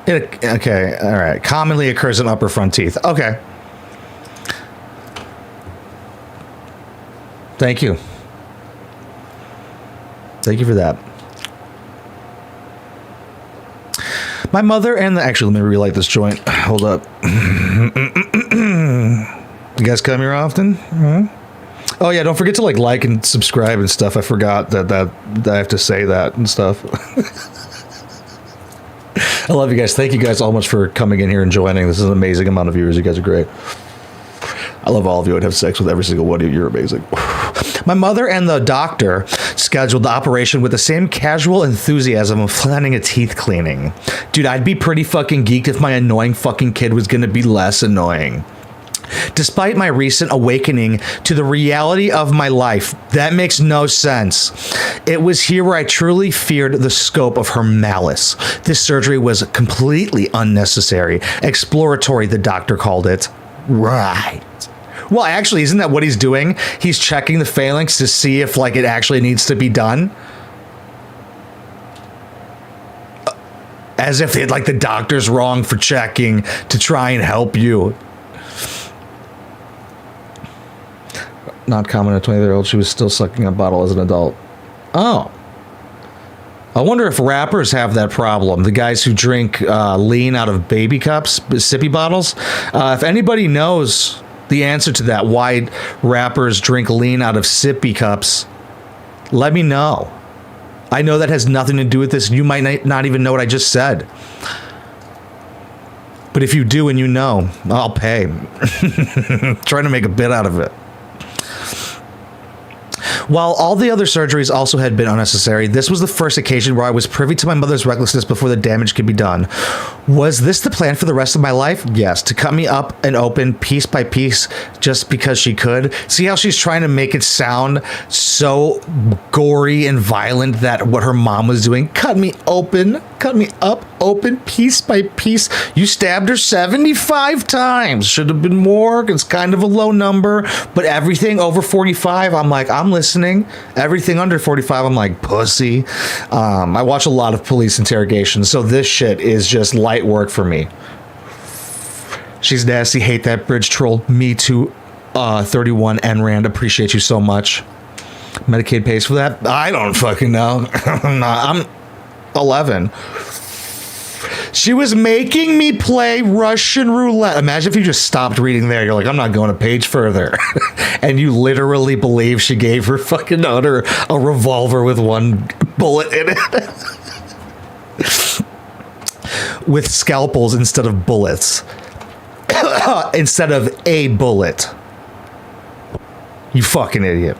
Okay, all right. Commonly occurs in upper front teeth. Okay. Thank you. Thank you for that. My mother and actually, let me relight this joint. Hold up. You guys come here often? Oh yeah, don't forget to like and subscribe and stuff. I forgot that I have to say that and stuff. I love you guys. Thank you guys all much for coming in here and joining. This is an amazing amount of viewers. You guys are great. I love all of you. I'd have sex with every single one of you. You're amazing. My mother and the doctor scheduled the operation with the same casual enthusiasm of planning a teeth cleaning. Dude, I'd be pretty fucking geeked if my annoying fucking kid was going to be less annoying. Despite my recent awakening to the reality of my life, that makes no sense. It was here where I truly feared the scope of her malice. This surgery was completely unnecessary. Exploratory, the doctor called it. Right. Well, actually, isn't that what he's doing? He's checking the phalanx to see if, like, it actually needs to be done. As if, like, the doctor's wrong for checking to try and help you. Not common, a 23-year-old. She was still sucking a bottle as an adult. Oh. I wonder if rappers have that problem. The guys who drink lean out of baby cups, sippy bottles. If anybody knows the answer to that, why rappers drink lean out of sippy cups, let me know. I know that has nothing to do with this. You might not even know what I just said. But if you do and you know, I'll pay. Trying to make a bit out of it. While all the other surgeries also had been unnecessary, this was the first occasion where I was privy to my mother's recklessness before the damage could be done. Was this the plan for the rest of my life? Yes, to cut me up and open piece by piece just because she could. See how she's trying to make it sound so gory and violent that what her mom was doing? Cut me open, cut me up, open piece by piece. You stabbed her 75 times. Should have been more. It's kind of a low number, but everything over 45, I'm like, I'm listening. Everything under 45, I'm like, pussy. I watch a lot of police interrogations, so this shit is just light work for me. She's nasty. Hate that bridge troll. Me too. 31 NRAND. Appreciate you so much. Medicaid pays for that? I don't fucking know. I'm 11. She was making me play Russian roulette. Imagine if you just stopped reading there. You're like, I'm not going a page further. And you literally believe she gave her fucking owner a revolver with one bullet in it. With scalpels instead of bullets. Instead of a bullet. You fucking idiot.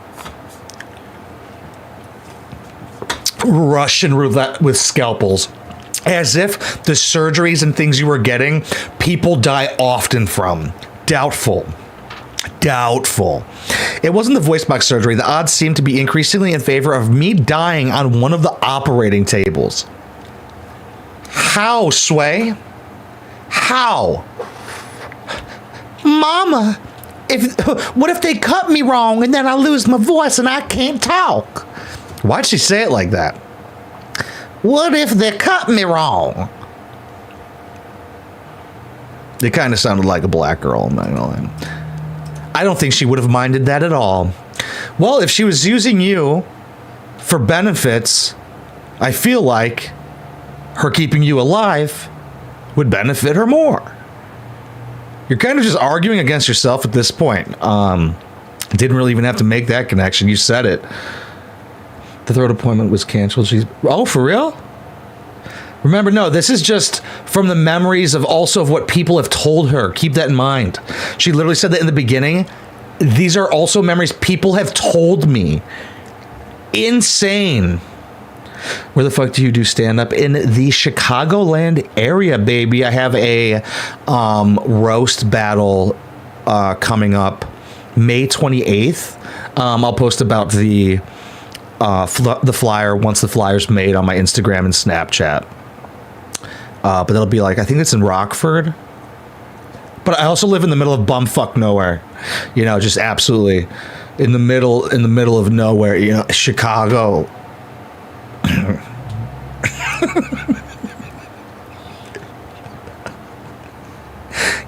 Russian roulette with scalpels. As if the surgeries and things you were getting, people die often from. Doubtful. Doubtful. It wasn't the voice box surgery. The odds seemed to be increasingly in favor of me dying on one of the operating tables. How, Sway? How? Mama, what if they cut me wrong and then I lose my voice and I can't talk? Why'd she say it like that? What if they cut me wrong? It kind of sounded like a black girl. I'm not gonna lie. I don't think she would have minded that at all. Well, if she was using you for benefits, I feel like her keeping you alive would benefit her more. You're kind of just arguing against yourself at this point. Didn't really even have to make that connection. You said it. The throat appointment was canceled. Oh, for real? Remember, no, this is just from the memories of what people have told her. Keep that in mind. She literally said that in the beginning. These are also memories people have told me. Insane. Where the fuck do you do stand-up? In the Chicagoland area, baby. I have a roast battle coming up May 28th. I'll post about the flyer once the flyer's made on my Instagram and Snapchat. But that'll be like, I think it's in Rockford. But I also live in the middle of bumfuck nowhere. You know, just absolutely in the middle of nowhere, you know, Chicago.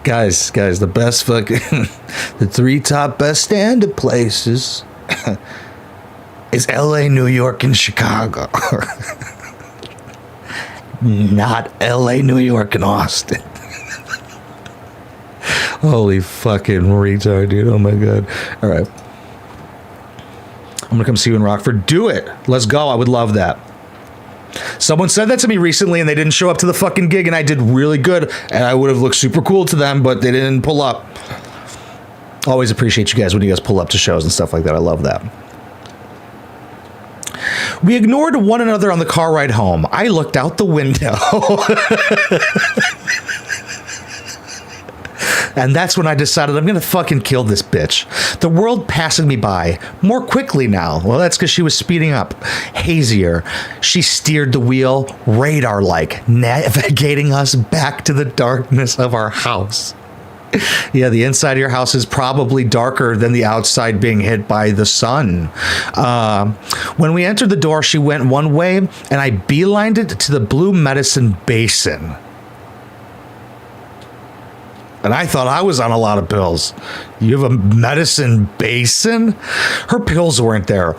guys, the best fucking the 3 top best stand-up places is LA, New York, and Chicago. Not LA, New York, and Austin. Holy fucking retard, dude. Oh my god. All right. I'm gonna come see you in Rockford. Do it. Let's go. I would love that. Someone said that to me recently and they didn't show up to the fucking gig and I did really good and I would have looked super cool to them, but they didn't pull up. Always appreciate you guys when you guys pull up to shows and stuff like that. I love that. We ignored one another on the car ride home. I looked out the window. And that's when I decided I'm going to fucking kill this bitch. The world passing me by more quickly now. Well, that's because she was speeding up. Hazier. She steered the wheel radar-like, navigating us back to the darkness of our house. Yeah, the inside of your house is probably darker than the outside being hit by the sun. When we entered the door, she went one way, and I beelined it to the Blue Medicine Basin. And I thought I was on a lot of pills. You have a medicine basin? Her pills weren't there.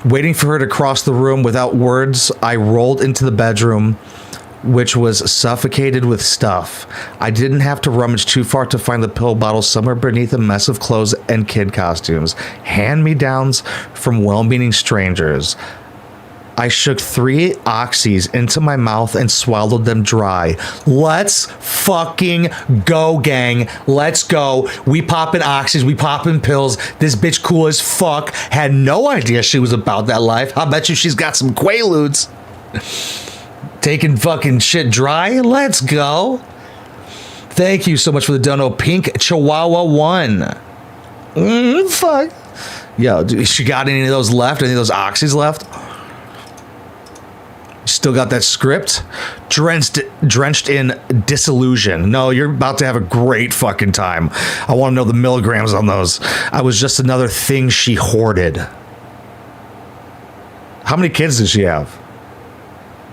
Waiting for her to cross the room without words, I rolled into the bedroom, which was suffocated with stuff. I didn't have to rummage too far to find the pill bottle somewhere beneath a mess of clothes and kid costumes. Hand-me-downs from well-meaning strangers. I shook 3 oxys into my mouth and swallowed them dry. Let's fucking go, gang. Let's go. We popping oxys. We popping pills. This bitch cool as fuck. Had no idea she was about that life. I bet you she's got some Quaaludes. Taking fucking shit dry. Let's go. Thank you so much for the dono. Pink Chihuahua 1. Fuck. Yo, dude, she got any of those left? Any of those oxys left? Still got that script? Drenched in disillusion. No, you're about to have a great fucking time. I want to know the milligrams on those. I was just another thing she hoarded. How many kids does she have?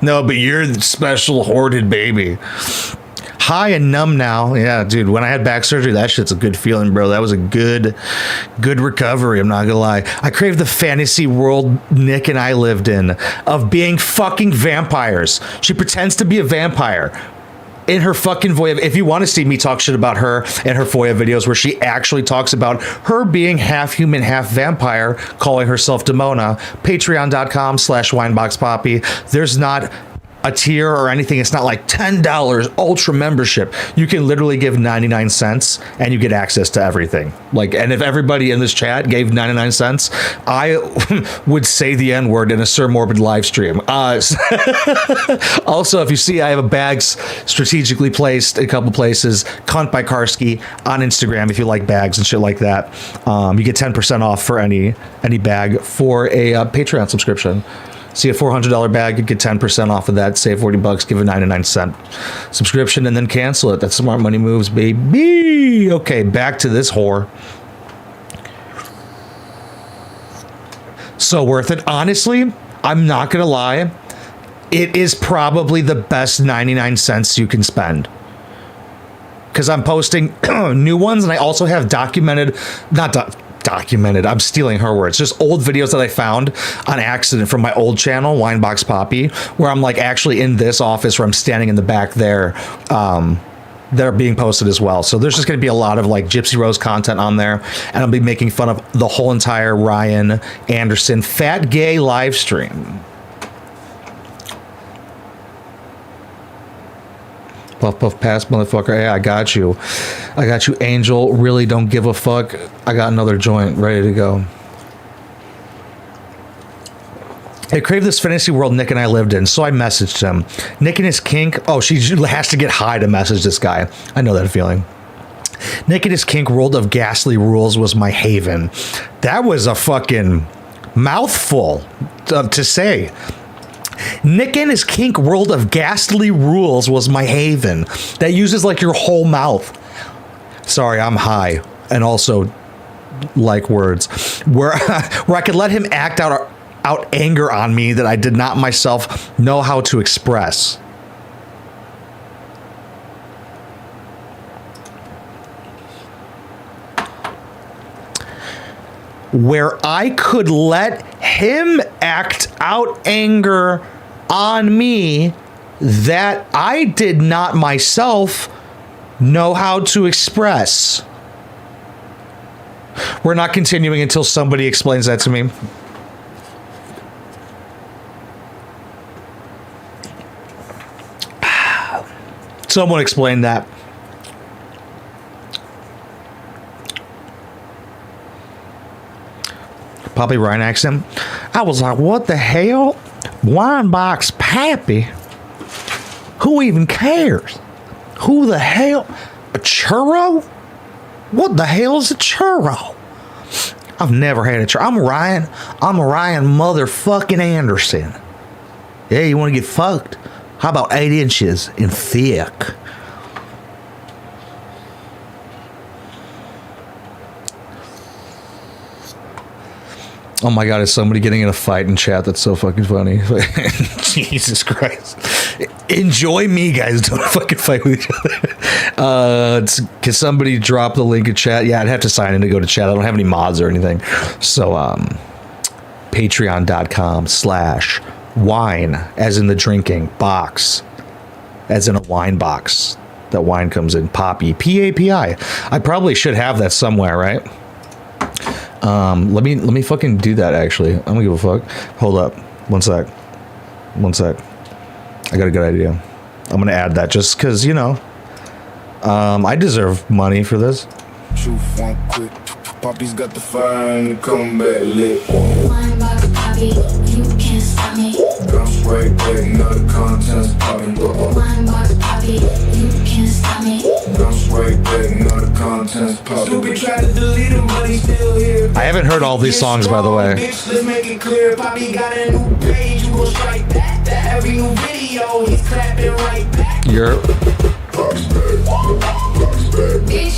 No, but you're the special hoarded baby. High and numb now. Yeah, dude, when I had back surgery, that shit's a good feeling, bro. That was a good recovery, I'm not gonna lie. I crave the fantasy world Nick and I lived in of being fucking vampires. She pretends to be a vampire in her fucking Voya. If you want to see me talk shit about her and her Voya videos where she actually talks about her being half human, half vampire, calling herself Demona, patreon.com/Wineboxpapi. There's not a tier or anything. It's not like $10 ultra membership. You can literally give 99 cents and you get access to everything. Like, and if everybody in this chat gave 99 cents, I would say the N-word in a Sir Morbid live stream. Also, if you see, I have a bags strategically placed in a couple places. CvntByCarsky on Instagram if you like bags and shit like that. You get 10% off for any bag for a Patreon subscription. See a $400 bag, you get 10% off of that, save 40 bucks, give a 99-cent subscription, and then cancel it. That's smart money moves, baby. Okay, back to this whore. So worth it. Honestly, I'm not going to lie. It is probably the best 99 cents you can spend. Because I'm posting new ones, and I also have documented, I'm stealing her words, just old videos that I found on accident from my old channel, Wineboxpapi, where I'm like actually in this office where I'm standing in the back there. That are being posted as well. So there's just going to be a lot of like Gypsy Rose content on there, and I'll be making fun of the whole entire Ryan Anderson fat gay live stream. Puff puff pass, motherfucker. Hey, I got you, Angel. Really don't give a fuck. I got another joint ready to go. I crave this fantasy world Nick and I lived in, so I messaged him. Nick and his kink. Oh, she has to get high to message this guy. I know that feeling. Nick and his kink world of ghastly rules was my haven. That was a fucking mouthful to say. Nick and his kink world of ghastly rules was my haven. That uses like your whole mouth. Sorry, I'm high and also like words. Where I could let him act out anger on me that I did not myself know how to express. Where I could let him act out anger on me that I did not myself know how to express. We're not continuing until somebody explains that to me. Someone explain that. Probably Ryan accent. I was like, what the hell? Wineboxpapi? Who even cares? Who the hell? A churro? What the hell is a churro? I've never had a churro. I'm a Ryan motherfucking Anderson. Yeah, you want to get fucked? How about 8 inches in thick? Oh my God, is somebody getting in a fight in chat? That's so fucking funny. Jesus Christ. Enjoy me, guys. Don't fucking fight with each other. Can somebody drop the link in chat? Yeah, I'd have to sign in to go to chat. I don't have any mods or anything. So, patreon.com/wine, as in the drinking, box, as in a wine box. That wine comes in. Poppy, P-A-P-I. I probably should have that somewhere, right? Let me fucking do that, actually. I don't give a fuck. Hold up. One sec. I got a good idea. I'm gonna add that just because, you know, I deserve money for this. Truth won't quit. Poppy's got the fire and the comeback lit. Wineboxpapi, you can't stop me. Bounce right back, now the content's popping. Wineboxpapi, you can't stop me. Bounce right back, now the content's popping. Stupid tried to delete him, but he's still here. I haven't heard all these songs, by the way. Bitch, let's make it clear. Poppy got a new page, you gon' strike that. Every new video, he's clapping right back. You're... Poppy's back. Bitch.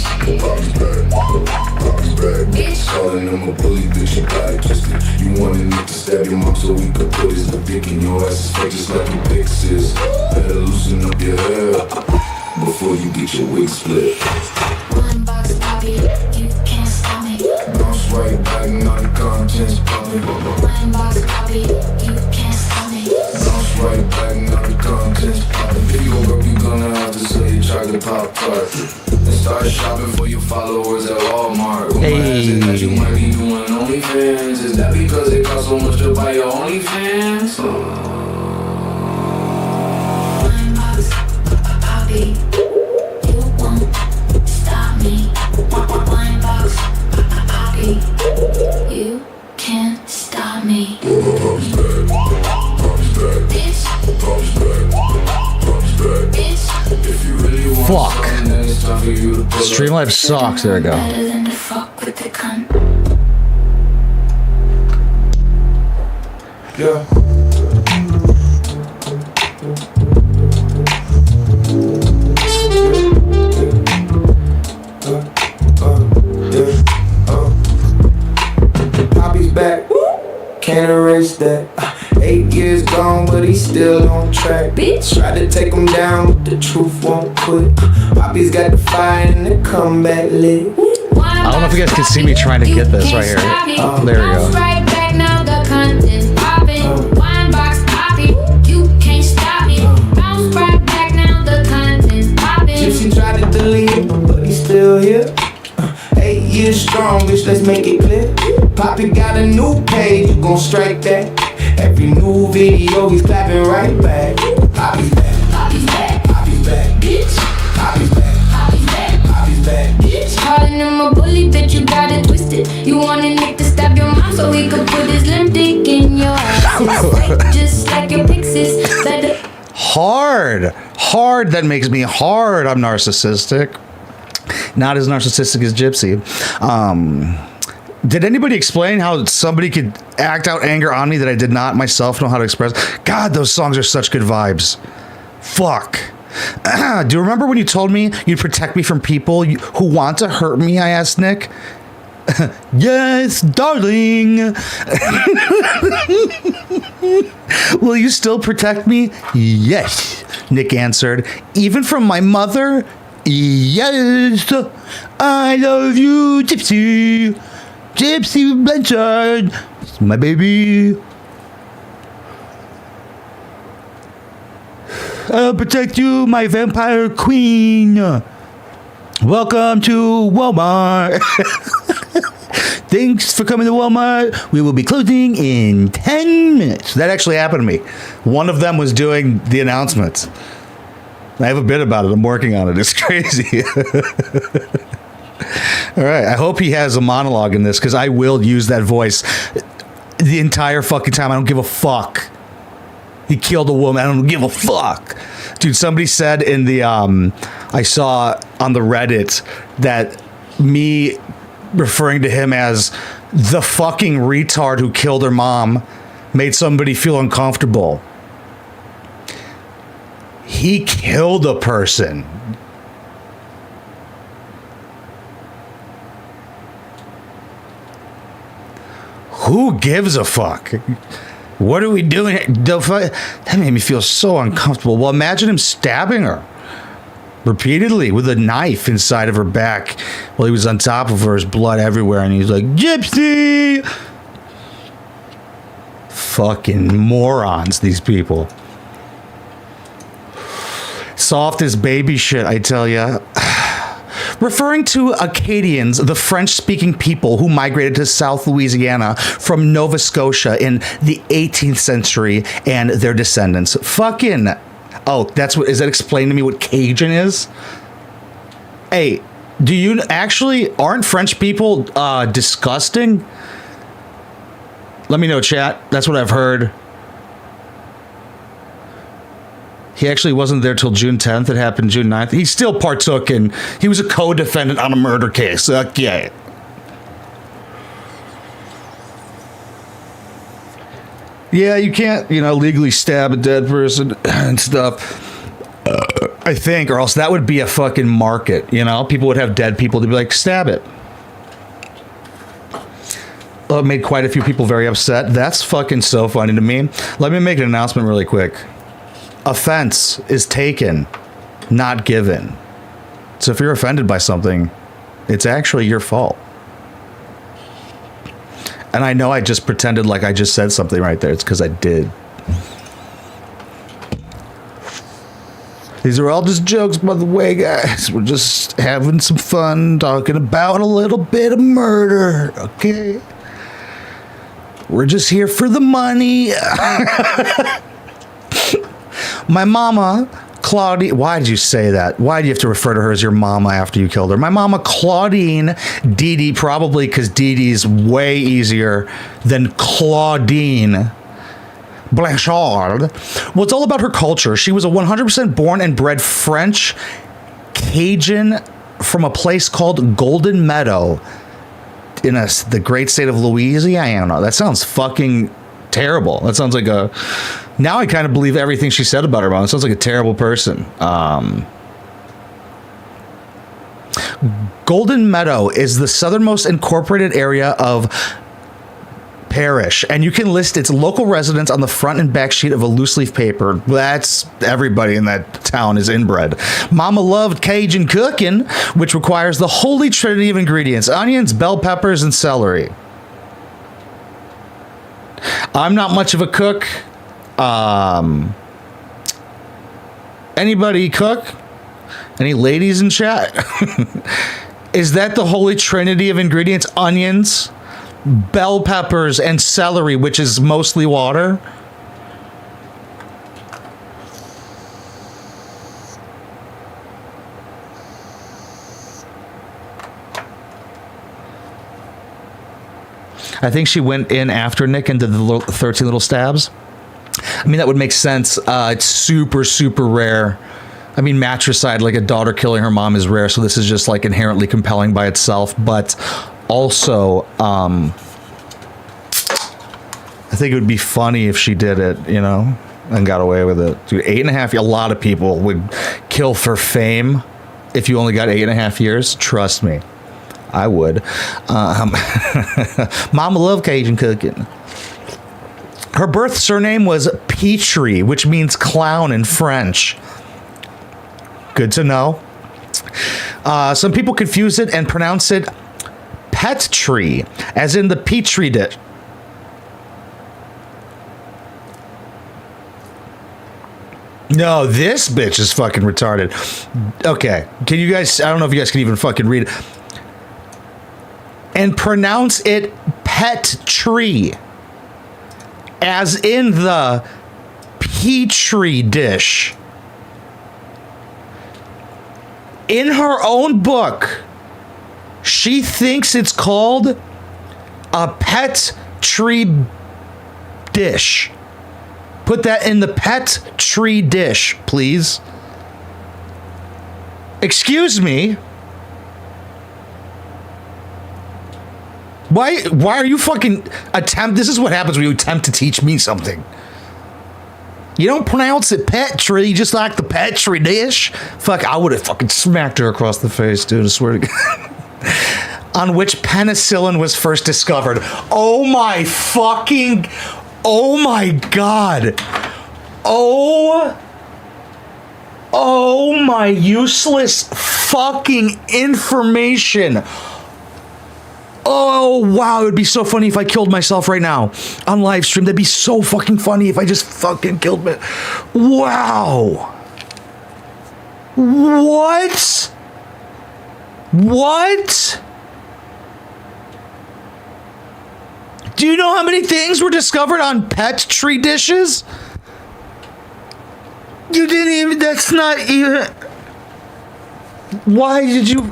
Bitch. Calling him a bully, bitch, you got it twisted. You wanted Nick to stab your mom so we could put his dick in your ass is fake just like your dick sis. Better loosen up your hair before you get your wig split. Wineboxpapi, you can't stop me. Bounce right back, now the content's popping. Wineboxpapi, you can't stop me. Bounce right back, now the content's popping. If you broke, you gonna have to sell your chocolate pop tart and start shopping for your followers at Walmart. Hey. That you might be doing OnlyFans. Is that because it costs so much to buy your OnlyFans? Wineboxpapi, you won't stop me. Wineboxpapi, you can't stop me. Bitch. Bitch. If you really want Fuck. something, then it's time for you to pull up. Streamlabs sucks. There we go. Better than to fuck with the cunt. Yeah. can't erase that. 8 years gone, but he's still on track. Bitch. Try to take him down, but the truth won't quit. Poppy's got the fire and the comeback lit. I don't know if you guys can see me trying to get this right here. There we go. Right back now, the content's popping. Wineboxpapi, you can't stop me. Bounce right back now, the content's popping. Gypsy tried to delete it, but he's still here. 8 years strong, bitch, let's make it clear. Poppy got a new page, you gon' strike that. Every new video, he's clapping right back. Poppy's back, Poppy's back, Poppy's back, bitch. Poppy's back, Poppy's back, Poppy's back. bitch. Calling him a bully, bitch, you got it twisted. You want a Nick to stab your mom so he could put his limp dick in your ass. Just like your pixies, better. Hard. That makes me hard. I'm narcissistic. Not as narcissistic as Gypsy. Did anybody explain how somebody could act out anger on me that I did not myself know how to express? God, those songs are such good vibes. Fuck. Do you remember when you told me you'd protect me from people who want to hurt me? I asked Nick. Yes, darling. Will you still protect me? Yes, Nick answered. Even from my mother? Yes. I love you, Gypsy. Gypsy Blanchard. My baby. I'll protect you, my vampire queen. Welcome to Walmart. Thanks for coming to Walmart. We will be closing in 10 minutes. That actually happened to me. One of them was doing the announcements. I have a bit about it. I'm working on it. It's crazy. All right. I hope he has a monologue in this because I will use that voice the entire fucking time. I don't give a fuck. He killed a woman. I don't give a fuck. Dude, somebody said in the, I saw on the Reddit that me referring to him as the fucking retard who killed her mom made somebody feel uncomfortable. He killed a person. Who gives a fuck? What are we doing? That made me feel so uncomfortable. Well, imagine him stabbing her repeatedly with a knife inside of her back while he was on top of her, his blood everywhere, and he's like, Gypsy! Fucking morons, these people. Soft as baby shit, I tell ya. Referring to Acadians, the French-speaking people who migrated to South Louisiana from Nova Scotia in the 18th century and their descendants. Fucking... Oh, that's what... Is that explain to me what Cajun is? Hey, do you actually... Aren't French people disgusting? Let me know, chat. That's what I've heard. He actually wasn't there till June 10th. It happened June 9th. He still partook in... He was a co-defendant on a murder case. Okay. Yeah, you can't, legally stab a dead person and stuff. I think, or else that would be a fucking market, People would have dead people to be like, stab it. Well, it made quite a few people very upset. That's fucking so funny to me. Let me make an announcement really quick. Offense is taken, not given. So if you're offended by something, it's actually your fault. And I know I just pretended like I just said something right there. It's because I did. These are all just jokes, by the way, guys. We're just having some fun talking about a little bit of murder, okay? We're just here for the money. My mama, Claudine... Why did you say that? Why do you have to refer to her as your mama after you killed her? My mama, Claudine Dee Dee, probably because Dee Dee's way easier than Claudine Blanchard. Well, it's all about her culture. She was a 100% born and bred French Cajun from a place called Golden Meadow in the great state of Louisiana. That sounds fucking terrible. That sounds like a... Now I kind of believe everything she said about her mom. It sounds like a terrible person. Golden Meadow is the southernmost incorporated area of parish, and you can list its local residents on the front and back sheet of a loose leaf paper. That's everybody in that town is inbred. Mama loved Cajun cooking, which requires the holy trinity of ingredients: onions, bell peppers, and celery. I'm not much of a cook. Anybody cook? Any ladies in chat? Is that the holy trinity of ingredients? Onions, bell peppers, and celery, which is mostly water? I think she went in after Nick and did the 13 little stabs. I mean, that would make sense. It's super, super rare. I mean, matricide, like a daughter killing her mom, is rare, so this is just like inherently compelling by itself. But also, I think it would be funny if she did it, you know, and got away with it. Dude, 8.5, a lot of people would kill for fame if you only got 8.5 years. Trust me, I would. Mama loved Cajun cooking. Her birth surname was Petrie, which means clown in French. Good to know. Some people confuse it and pronounce it Petri, as in the Petri dish. No, this bitch is fucking retarded. Okay, can you guys, I don't know if you guys can even fucking read it. And pronounce it Petri, as in the Petri dish. In her own book, she thinks it's called a Petri dish. Put that in the Petri dish, please. Excuse me. Why are you fucking this is what happens when you attempt to teach me something. You don't pronounce it Petri, just like the Petri dish. Fuck, I would have fucking smacked her across the face, dude, I swear to God. On which penicillin was first discovered. Oh my God. Oh my useless fucking information. Oh, wow, it would be so funny if I killed myself right now on live stream. That'd be so fucking funny if I just fucking killed me. Wow. What? What? Do you know how many things were discovered on Petri dishes? You didn't even, that's not even, why did you,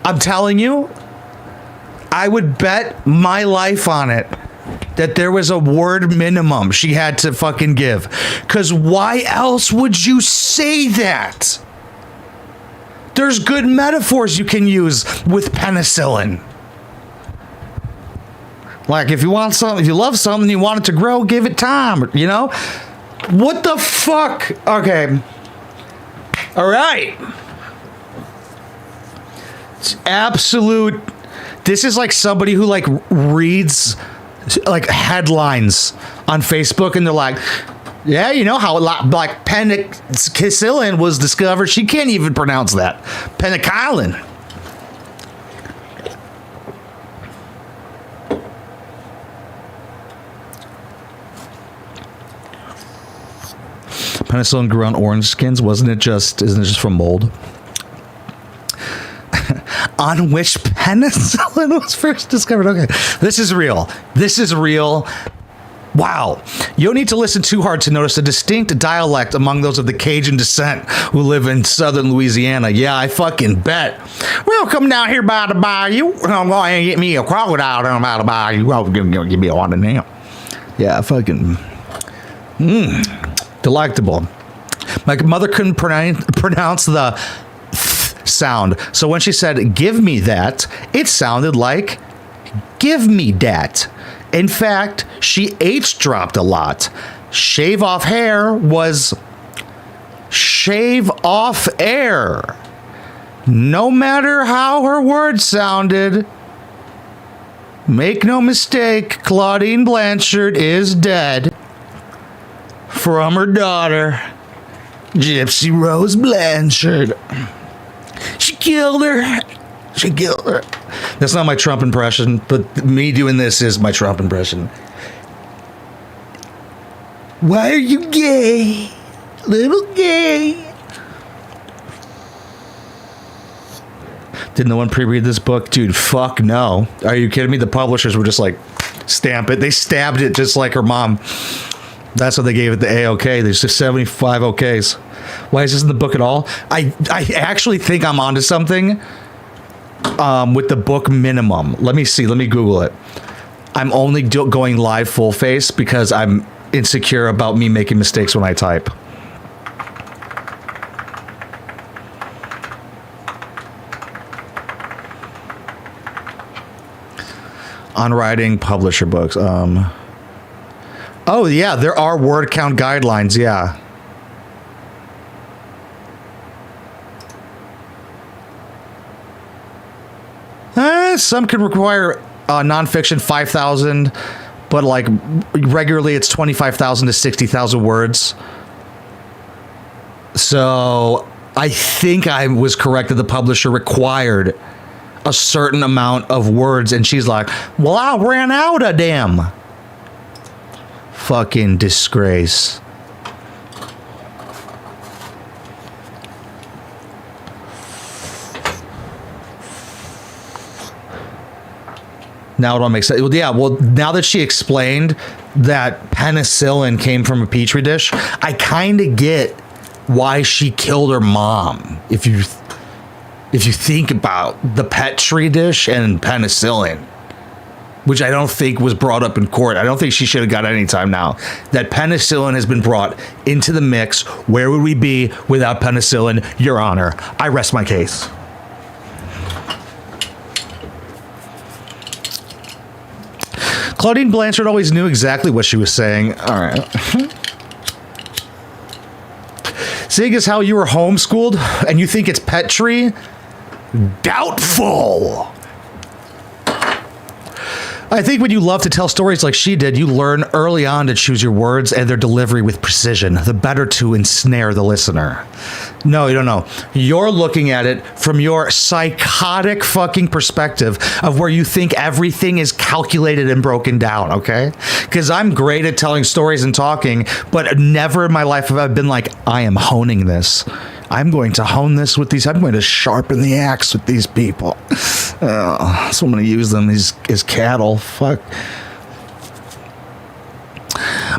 I'm telling you, I would bet my life on it that there was a word minimum she had to fucking give. Because why else would you say that? There's good metaphors you can use with penicillin. Like, if you want something, if you love something, you want it to grow, give it time, you know? What the fuck? Okay. All right. It's absolute. This is like somebody who like reads like headlines on Facebook and they're like, yeah, you know how like penicillin was discovered. She can't even pronounce that. Penicillin. Penicillin grew on orange skins. Isn't it just from mold? On which penicillin was first discovered. Okay, this is real. This is real. Wow. You don't need to listen too hard to notice a distinct dialect among those of the Cajun descent who live in southern Louisiana. Yeah, I fucking bet. Well, come down here by the bayou. I'm going to get me a crocodile down by the bayou. Oh, give me a water now. Yeah, fucking. Delectable. My mother couldn't pronounce the th sound, so when she said "give me that," it sounded like "give me dat." In fact, she H-dropped a lot. Shave off hair was shave off air. No matter how her words sounded, Make no mistake, Claudine Blanchard is dead from her daughter, Gypsy Rose Blanchard. She killed her. She killed her. That's not my Trump impression, but me doing this is my Trump impression. Why are you gay? Little gay. Did no one pre-read this book? Dude, fuck no. Are you kidding me? The publishers were just like, stamp it. They stabbed it just like her mom. That's what they gave it the A-OK. There's just 75 OKs. Why is this in the book at all? I actually think I'm onto something with the book minimum. Let me see. Let me Google it. I'm only going live full face because I'm insecure about me making mistakes when I type. On writing publisher books. Oh yeah, there are word count guidelines. Yeah. Some can require nonfiction 5,000, but like regularly it's 25,000 to 60,000 words. So I think I was correct that the publisher required a certain amount of words, and she's like, well, I ran out of them. Fucking disgrace. Now it all makes sense. Well, yeah, well, now that she explained that penicillin came from a petri dish, I kind of get why she killed her mom. If you think about the petri dish and penicillin, which I don't think was brought up in court. I don't think she should have got any time now. That penicillin has been brought into the mix. Where would we be without penicillin? Your Honor, I rest my case. Claudine Blanchard always knew exactly what she was saying. All right. Seeing as how you were homeschooled and you think it's Petri, doubtful. I think when you love to tell stories like she did, you learn early on to choose your words and their delivery with precision, the better to ensnare the listener. No, you don't know. You're looking at it from your psychotic fucking perspective of where you think everything is calculated and broken down, okay? Because I'm great at telling stories and talking, but never in my life have I been like, I am honing this. I'm going to hone this with these. I'm going to sharpen the axe with these people. So I'm going to use them as cattle. Fuck.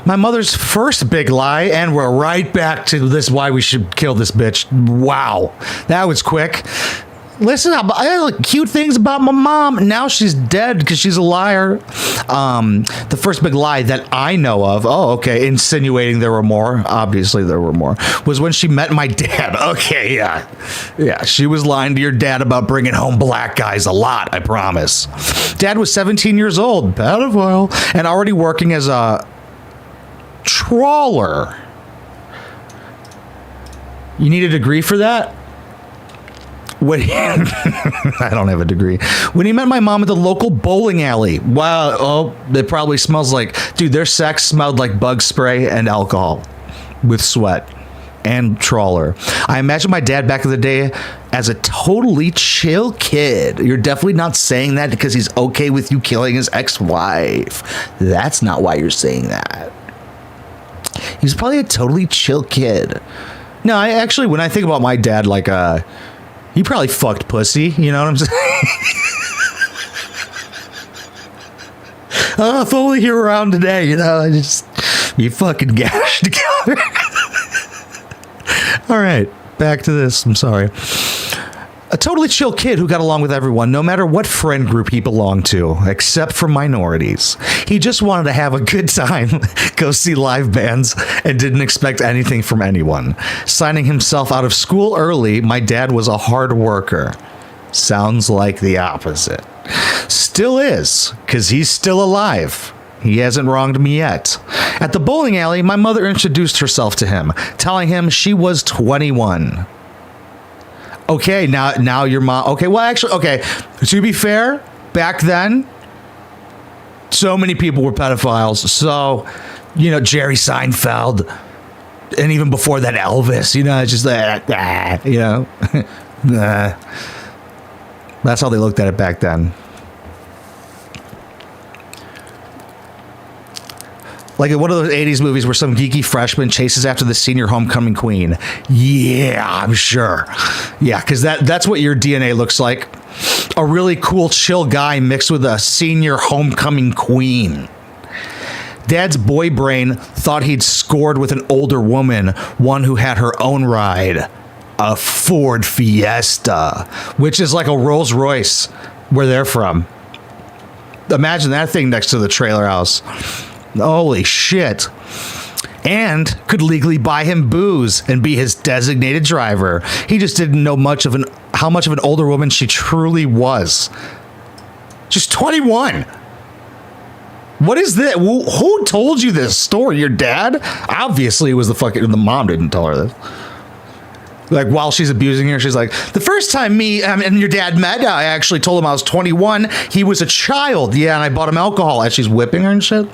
My mother's first big lie, and we're right back to this, why we should kill this bitch. Wow. That was quick. Listen, I had cute things about my mom. Now she's dead because she's a liar. The first big lie that I know of, insinuating there were more, obviously there were more, was when she met my dad. Okay, yeah. Yeah, she was lying to your dad about bringing home black guys a lot, I promise. Dad was 17 years old, pedophile, and already working as a trawler. You need a degree for that? I don't have a degree. When he met my mom at the local bowling alley. Wow. Oh, it probably smells like... Dude, their sex smelled like bug spray and alcohol. With sweat. And trawler. I imagine my dad back in the day as a totally chill kid. You're definitely not saying that because he's okay with you killing his ex-wife. That's not why you're saying that. He's probably a totally chill kid. No, I actually, when I think about my dad, like, he probably fucked pussy, you know what I'm saying? Oh, if only you were around today, you know, I just be fucking gashed together. All right, back to this. I'm sorry. A totally chill kid who got along with everyone, no matter what friend group he belonged to, except for minorities. He just wanted to have a good time, go see live bands, and didn't expect anything from anyone. Signing himself out of school early, my dad was a hard worker. Sounds like the opposite. Still is, because he's still alive. He hasn't wronged me yet. At the bowling alley, my mother introduced herself to him, telling him she was 21. Okay, now your mom... Okay, well, actually, okay. To be fair, back then, So many people were pedophiles. So, you know, Jerry Seinfeld, and even before that, Elvis. You know, it's just that, you know, that's how they looked at it back then. Like in one of those 80s movies where some geeky freshman chases after the senior homecoming queen. Yeah, I'm sure. Yeah, because that's what your DNA looks like. A really cool, chill guy mixed with a senior homecoming queen. Dad's boy brain thought he'd scored with an older woman, one who had her own ride. A Ford Fiesta, which is like a Rolls Royce where they're from. Imagine that thing next to the trailer house. Holy shit. And could legally buy him booze and be his designated driver. He just didn't know how much of an older woman she truly was. She's 21. What is that? Who told you this story? Your dad? Obviously it was the mom didn't tell her this. Like while she's abusing her, she's like, the first time me and your dad met, I actually told him I was 21. He was a child. Yeah, and I bought him alcohol as she's whipping her and shit.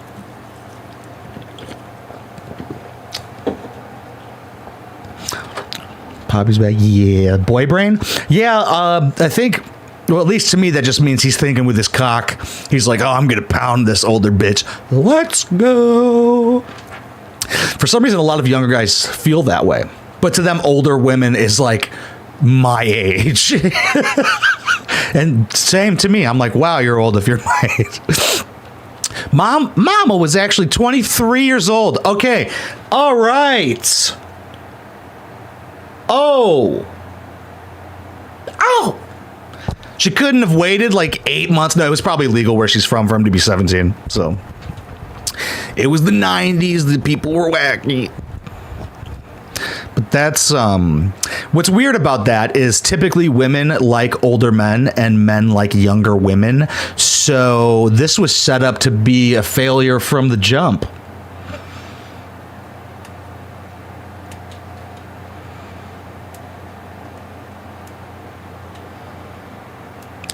Poppy's back. Yeah. Boy brain? Yeah, I think, well, at least to me, that just means he's thinking with his cock. He's like, oh, I'm going to pound this older bitch. Let's go. For some reason, a lot of younger guys feel that way. But to them, older women is like my age. And same to me. I'm like, wow, you're old if you're my age. Mama was actually 23 years old. Okay. All right. Oh. She couldn't have waited like 8 months. No, it was probably legal where she's from for him to be 17. So it was the 90s. The people were wacky. But that's what's weird about that is typically women like older men and men like younger women. So this was set up to be a failure from the jump.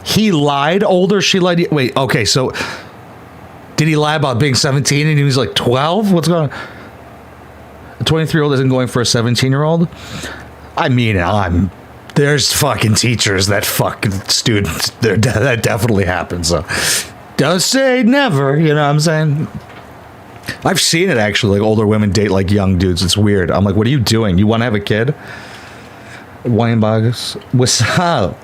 He lied older, she lied. Wait, okay, so did he lie about being 17 and he was like 12? What's going on? A 23-year-old isn't going for a 17-year-old? I mean, there's fucking teachers that fucking students. That definitely happens. So don't say never, you know what I'm saying? I've seen it actually, like older women date like young dudes. It's weird. I'm like, what are you doing? You want to have a kid? Wineboxpapi, what's up?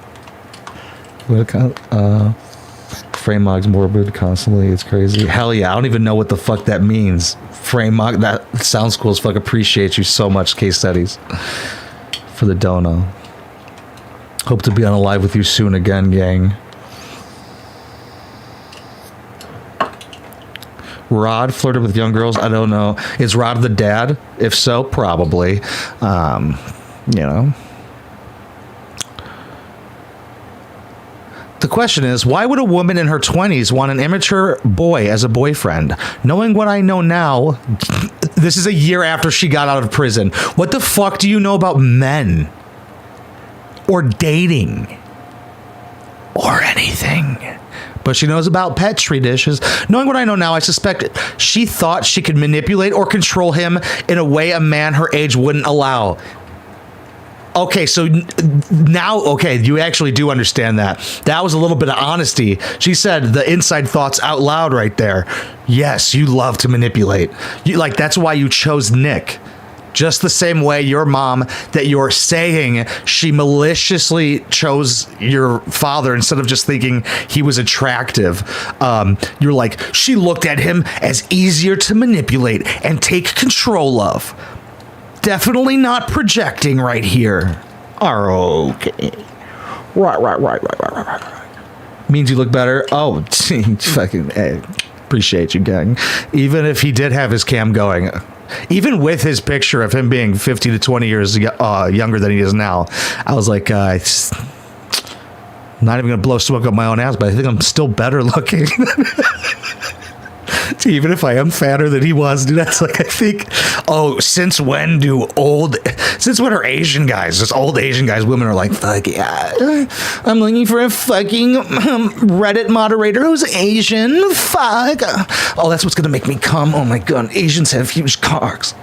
Frame mogs morbid constantly. It's crazy. Hell yeah, I don't even know what the fuck that means. Frame mog, that sounds cool as fuck. Appreciate you so much, case studies, for the dono. Hope to be on a live with you soon again, gang. Rod flirted with young girls. I don't know. Is Rod the dad? If so, probably. You know. The question is, why would a woman in her 20s want an immature boy as a boyfriend? Knowing what I know now, this is a year after she got out of prison. What the fuck do you know about men? Or dating? Or anything? But she knows about Petri dishes. Knowing what I know now, I suspect she thought she could manipulate or control him in a way a man her age wouldn't allow. Okay, so now, okay, you actually do understand that. That was a little bit of honesty. She said the inside thoughts out loud right there. Yes, you love to manipulate. That's why you chose Nick. Just the same way your mom, that you're saying she maliciously chose your father instead of just thinking he was attractive. You're like, she looked at him as easier to manipulate and take control of. Definitely not projecting right here. Okay. Right. Means you look better. Oh, fucking hey, appreciate you, gang. Even if he did have his cam going, even with his picture of him being 50 to 20 years younger than he is now, I was like, not even gonna blow smoke up my own ass, but I think I'm still better looking. Even if I am fatter than he was, dude, that's like, I think, since when are Asian guys, just old Asian guys, women are like, fuck yeah, I'm looking for a fucking Reddit moderator who's Asian, fuck. Oh, that's what's gonna make me come. Oh my God, Asians have huge cocks.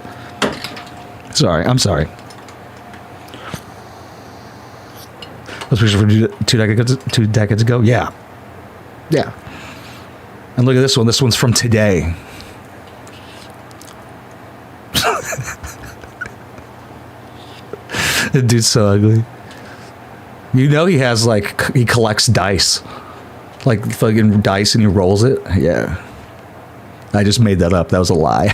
Sorry, I'm sorry. Was picture from 2 decades ago? Yeah. Yeah. And look at this one. This one's from today. The dude's so ugly. You know he has, like, he collects dice. Like, fucking dice, and he rolls it. Yeah. I just made that up. That was a lie.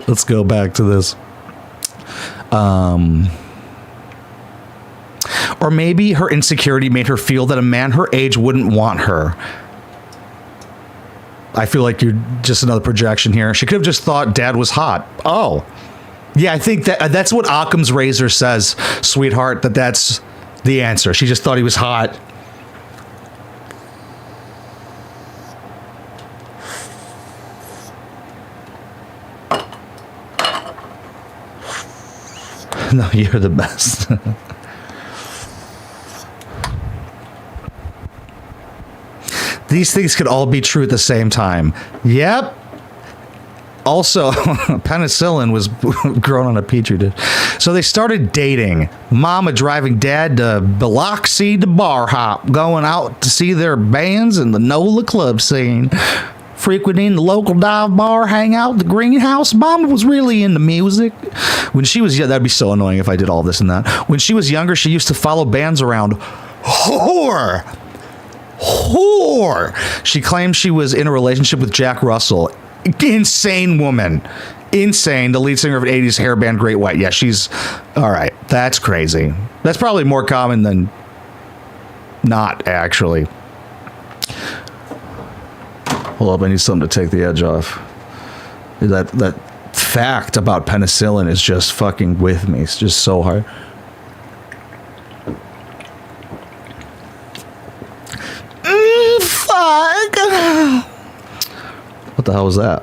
Let's go back to this. Or maybe her insecurity made her feel that a man her age wouldn't want her. I feel like you're just another projection here. She could have just thought dad was hot. Oh. Yeah, I think that's what Occam's razor says, sweetheart, that's the answer. She just thought he was hot. No, you're the best. These things could all be true at the same time. Yep. Also, penicillin was grown on a petri dish. So they started dating. Mama driving dad to Biloxi to bar hop, going out to see their bands in the NOLA club scene. Frequenting the local dive bar, hang out at the greenhouse. Mama was really into music. When she was young, that'd be so annoying if I did all this and that. When she was younger, she used to follow bands around. Whore! She claimed she was in a relationship with Jack Russell. Insane woman. Insane. The lead singer of an 80s hair band, Great White. Yeah, she's... All right. That's crazy. That's probably more common than not, actually. Hold up, I need something to take the edge off. That fact about penicillin is just fucking with me. It's just so hard. Fuck. What the hell was that?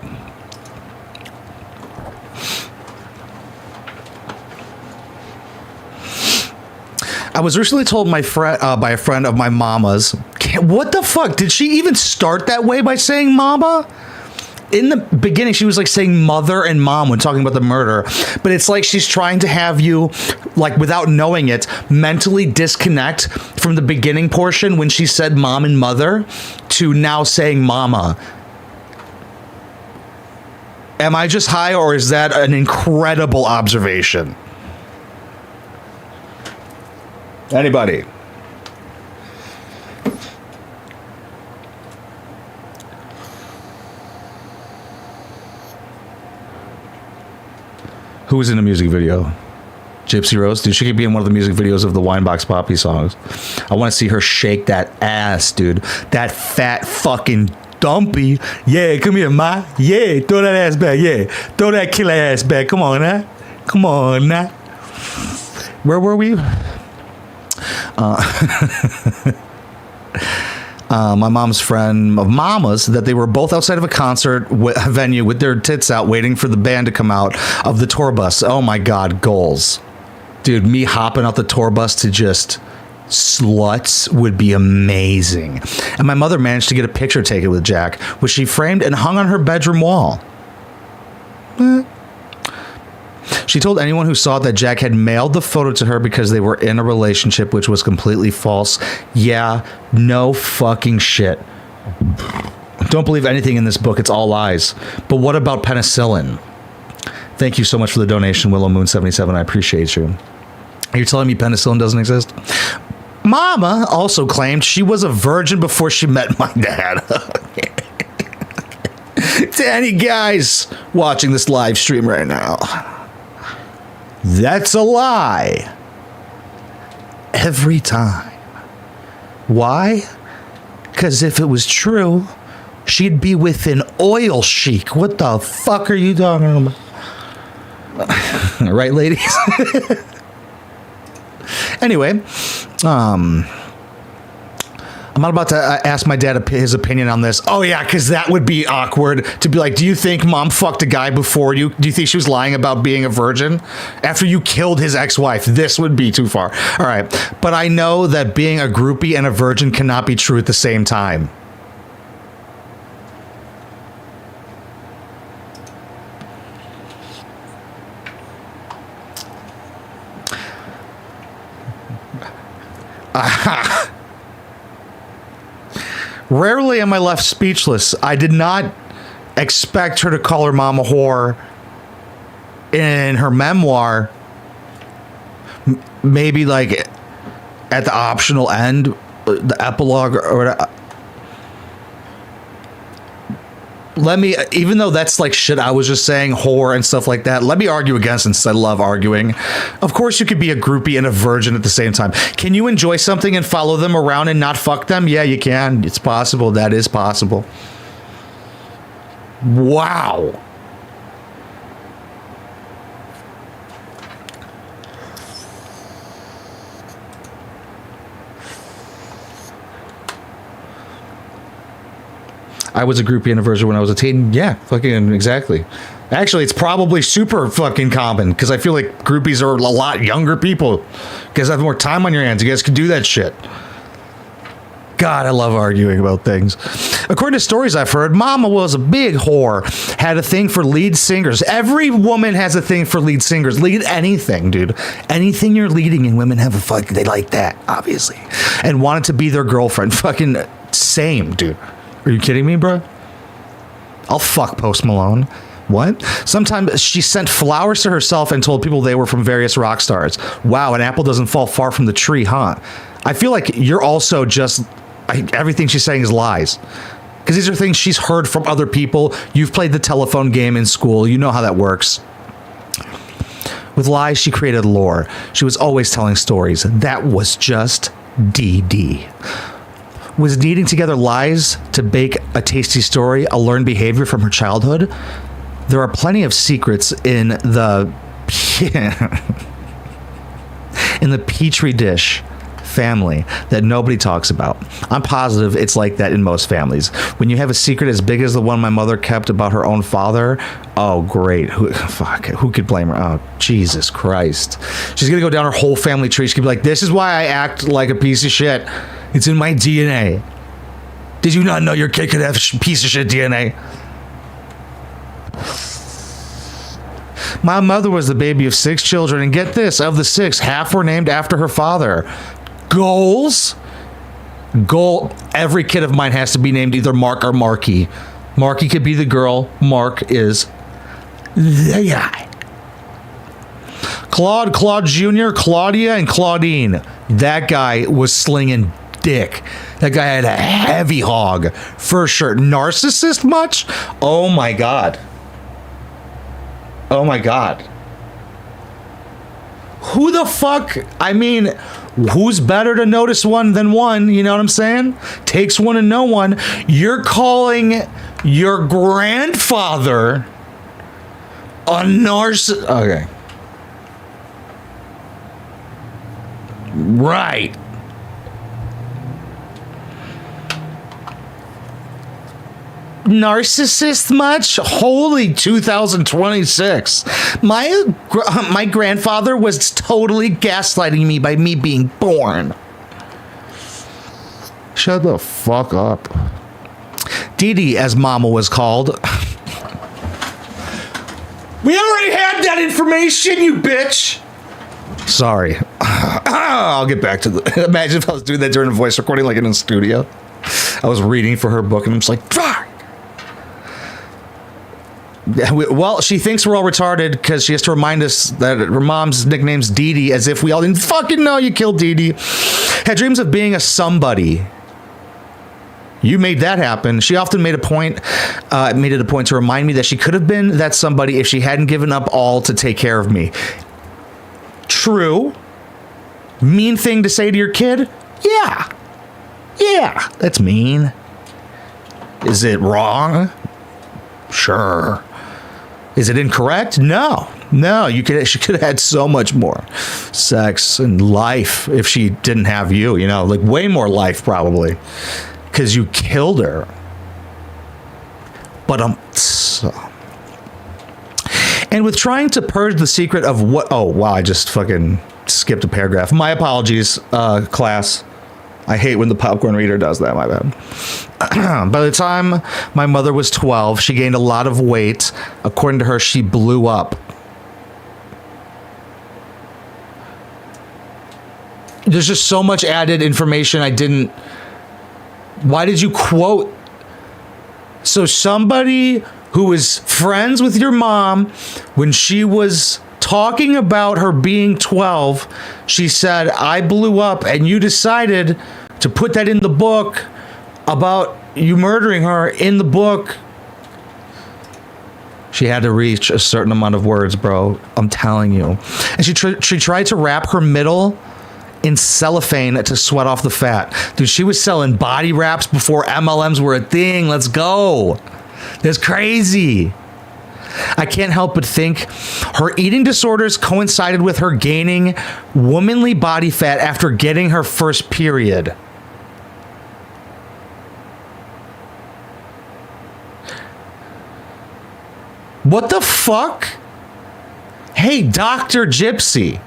I was recently told by a friend of my mama's. What the fuck? Did she even start that way by saying mama? In the beginning, she was like saying mother and mom when talking about the murder. But it's like she's trying to have you, like without knowing it, mentally disconnect from the beginning portion when she said mom and mother to now saying mama. Am I just high, or is that an incredible observation? Anybody? Who was in the music video? Gypsy Rose? Dude, she could be in one of the music videos of the Wineboxpapi songs. I want to see her shake that ass, dude. That fat fucking dumpy. Yeah, come here, ma. Yeah, throw that ass back. Yeah, throw that killer ass back. Come on, now. Come on, now. Where were we? My mom's friend of mama's, that they were both outside of a concert venue with their tits out waiting for the band to come out of the tour bus. Oh my God, goals. Dude, me hopping out the tour bus to just sluts would be amazing. And my mother managed to get a picture taken with Jack, which she framed and hung on her bedroom wall. She told anyone who saw it that Jack had mailed the photo to her because they were in a relationship, which was completely false. Yeah, no fucking shit. Don't believe anything in this book. It's all lies. But what about penicillin? Thank you so much for the donation, Willow Moon 77. I appreciate you. Are you telling me penicillin doesn't exist? Mama also claimed she was a virgin before she met my dad. To any guys watching this live stream right now, that's a lie. Every time. Why? Because if it was true, she'd be with an oil sheik. What the fuck are you talking about? Right, ladies? Anyway, I'm not about to ask my dad his opinion on this. Oh, yeah, because that would be awkward to be like, do you think mom fucked a guy before you? Do you think she was lying about being a virgin? After you killed his ex-wife, this would be too far. All right. But I know that being a groupie and a virgin cannot be true at the same time. Rarely am I left speechless. I did not expect her to call her mom a whore in her memoir. Maybe like at the optional end, the epilogue or let me, even though that's like shit I was just saying, whore and stuff like that, let me argue against, since I love arguing. Of course you could be a groupie and a virgin at the same time. Can you enjoy something and follow them around and not fuck them? Yeah, you can. It's possible. That is possible. Wow. I was a groupie and a virgin when I was a teen. Yeah, fucking exactly. Actually, it's probably super fucking common because I feel like groupies are a lot younger people. You guys have more time on your hands. You guys can do that shit. God, I love arguing about things. According to stories I've heard, Mama was a big whore, had a thing for lead singers. Every woman has a thing for lead singers. Lead anything, dude. Anything you're leading, and women have a fucking, they like that, obviously. And wanted to be their girlfriend. Fucking same, dude. Are you kidding me, bro? I'll fuck Post Malone. What? Sometimes she sent flowers to herself and told people they were from various rock stars. Wow, an apple doesn't fall far from the tree, huh? I feel like you're also just... everything she's saying is lies. Because these are things she's heard from other people. You've played the telephone game in school. You know how that works. With lies, she created lore. She was always telling stories. That was just DD. Was kneading together lies to bake a tasty story, a learned behavior from her childhood? There are plenty of secrets in the in the Petri dish family that nobody talks about. I'm positive it's like that in most families. When you have a secret as big as the one my mother kept about her own father, oh great, who could blame her? Oh Jesus Christ, she's gonna go down her whole family tree. She could be like, this is why I act like a piece of shit. It's in my DNA. Did you not know your kid could have piece of shit DNA? My mother was the baby of 6 children, and get this, of the 6, half were named after her father. Goals? Every kid of mine has to be named either Mark or Marky. Marky could be the girl. Mark is the guy. Claude Jr., Claudia, and Claudine. That guy was slinging dick. That guy had a heavy hog for sure. Narcissist much? Oh my god. Oh my god. Who the fuck? I mean, who's better to notice one than one? You know what I'm saying? Takes one to know one. You're calling your grandfather a narcissist. Okay. Right. Narcissist much? Holy 2026. My grandfather was totally gaslighting me by me being born. Shut the fuck up. Dee Dee, as Mama was called. We already had that information, you bitch. Sorry. I'll get back to the... Imagine if I was doing that during a voice recording like in a studio. I was reading for her book and I'm just like, fuck. Well, she thinks we're all retarded because she has to remind us that her mom's nickname's Dee Dee, as if we all didn't fucking know you killed Dee Dee. Had dreams of being a somebody. You made that happen. She often made it a point to remind me that she could have been that somebody if she hadn't given up all to take care of me. True. Mean thing to say to your kid? Yeah. Yeah, that's mean. Is it wrong? Sure. Is it incorrect? No. No, she could have had so much more sex and life if she didn't have you, you know, like way more life probably, because you killed her. But and with trying to purge the secret of what, oh wow, I just fucking skipped a paragraph. My apologies, class. I hate when the popcorn reader does that, my bad. By the time my mother was 12, she gained a lot of weight. According to her, she blew up. There's just so much added information I didn't... Why did you quote... So somebody who was friends with your mom, when she was talking about her being 12, she said, I blew up, and you decided to put that in the book about you murdering her in the book. She had to reach a certain amount of words, bro. I'm telling you. And she tried to wrap her middle in cellophane to sweat off the fat. Dude, she was selling body wraps before MLMs were a thing. Let's go. That's crazy. I can't help but think her eating disorders coincided with her gaining womanly body fat after getting her first period. What the fuck? Hey, Dr. Gypsy.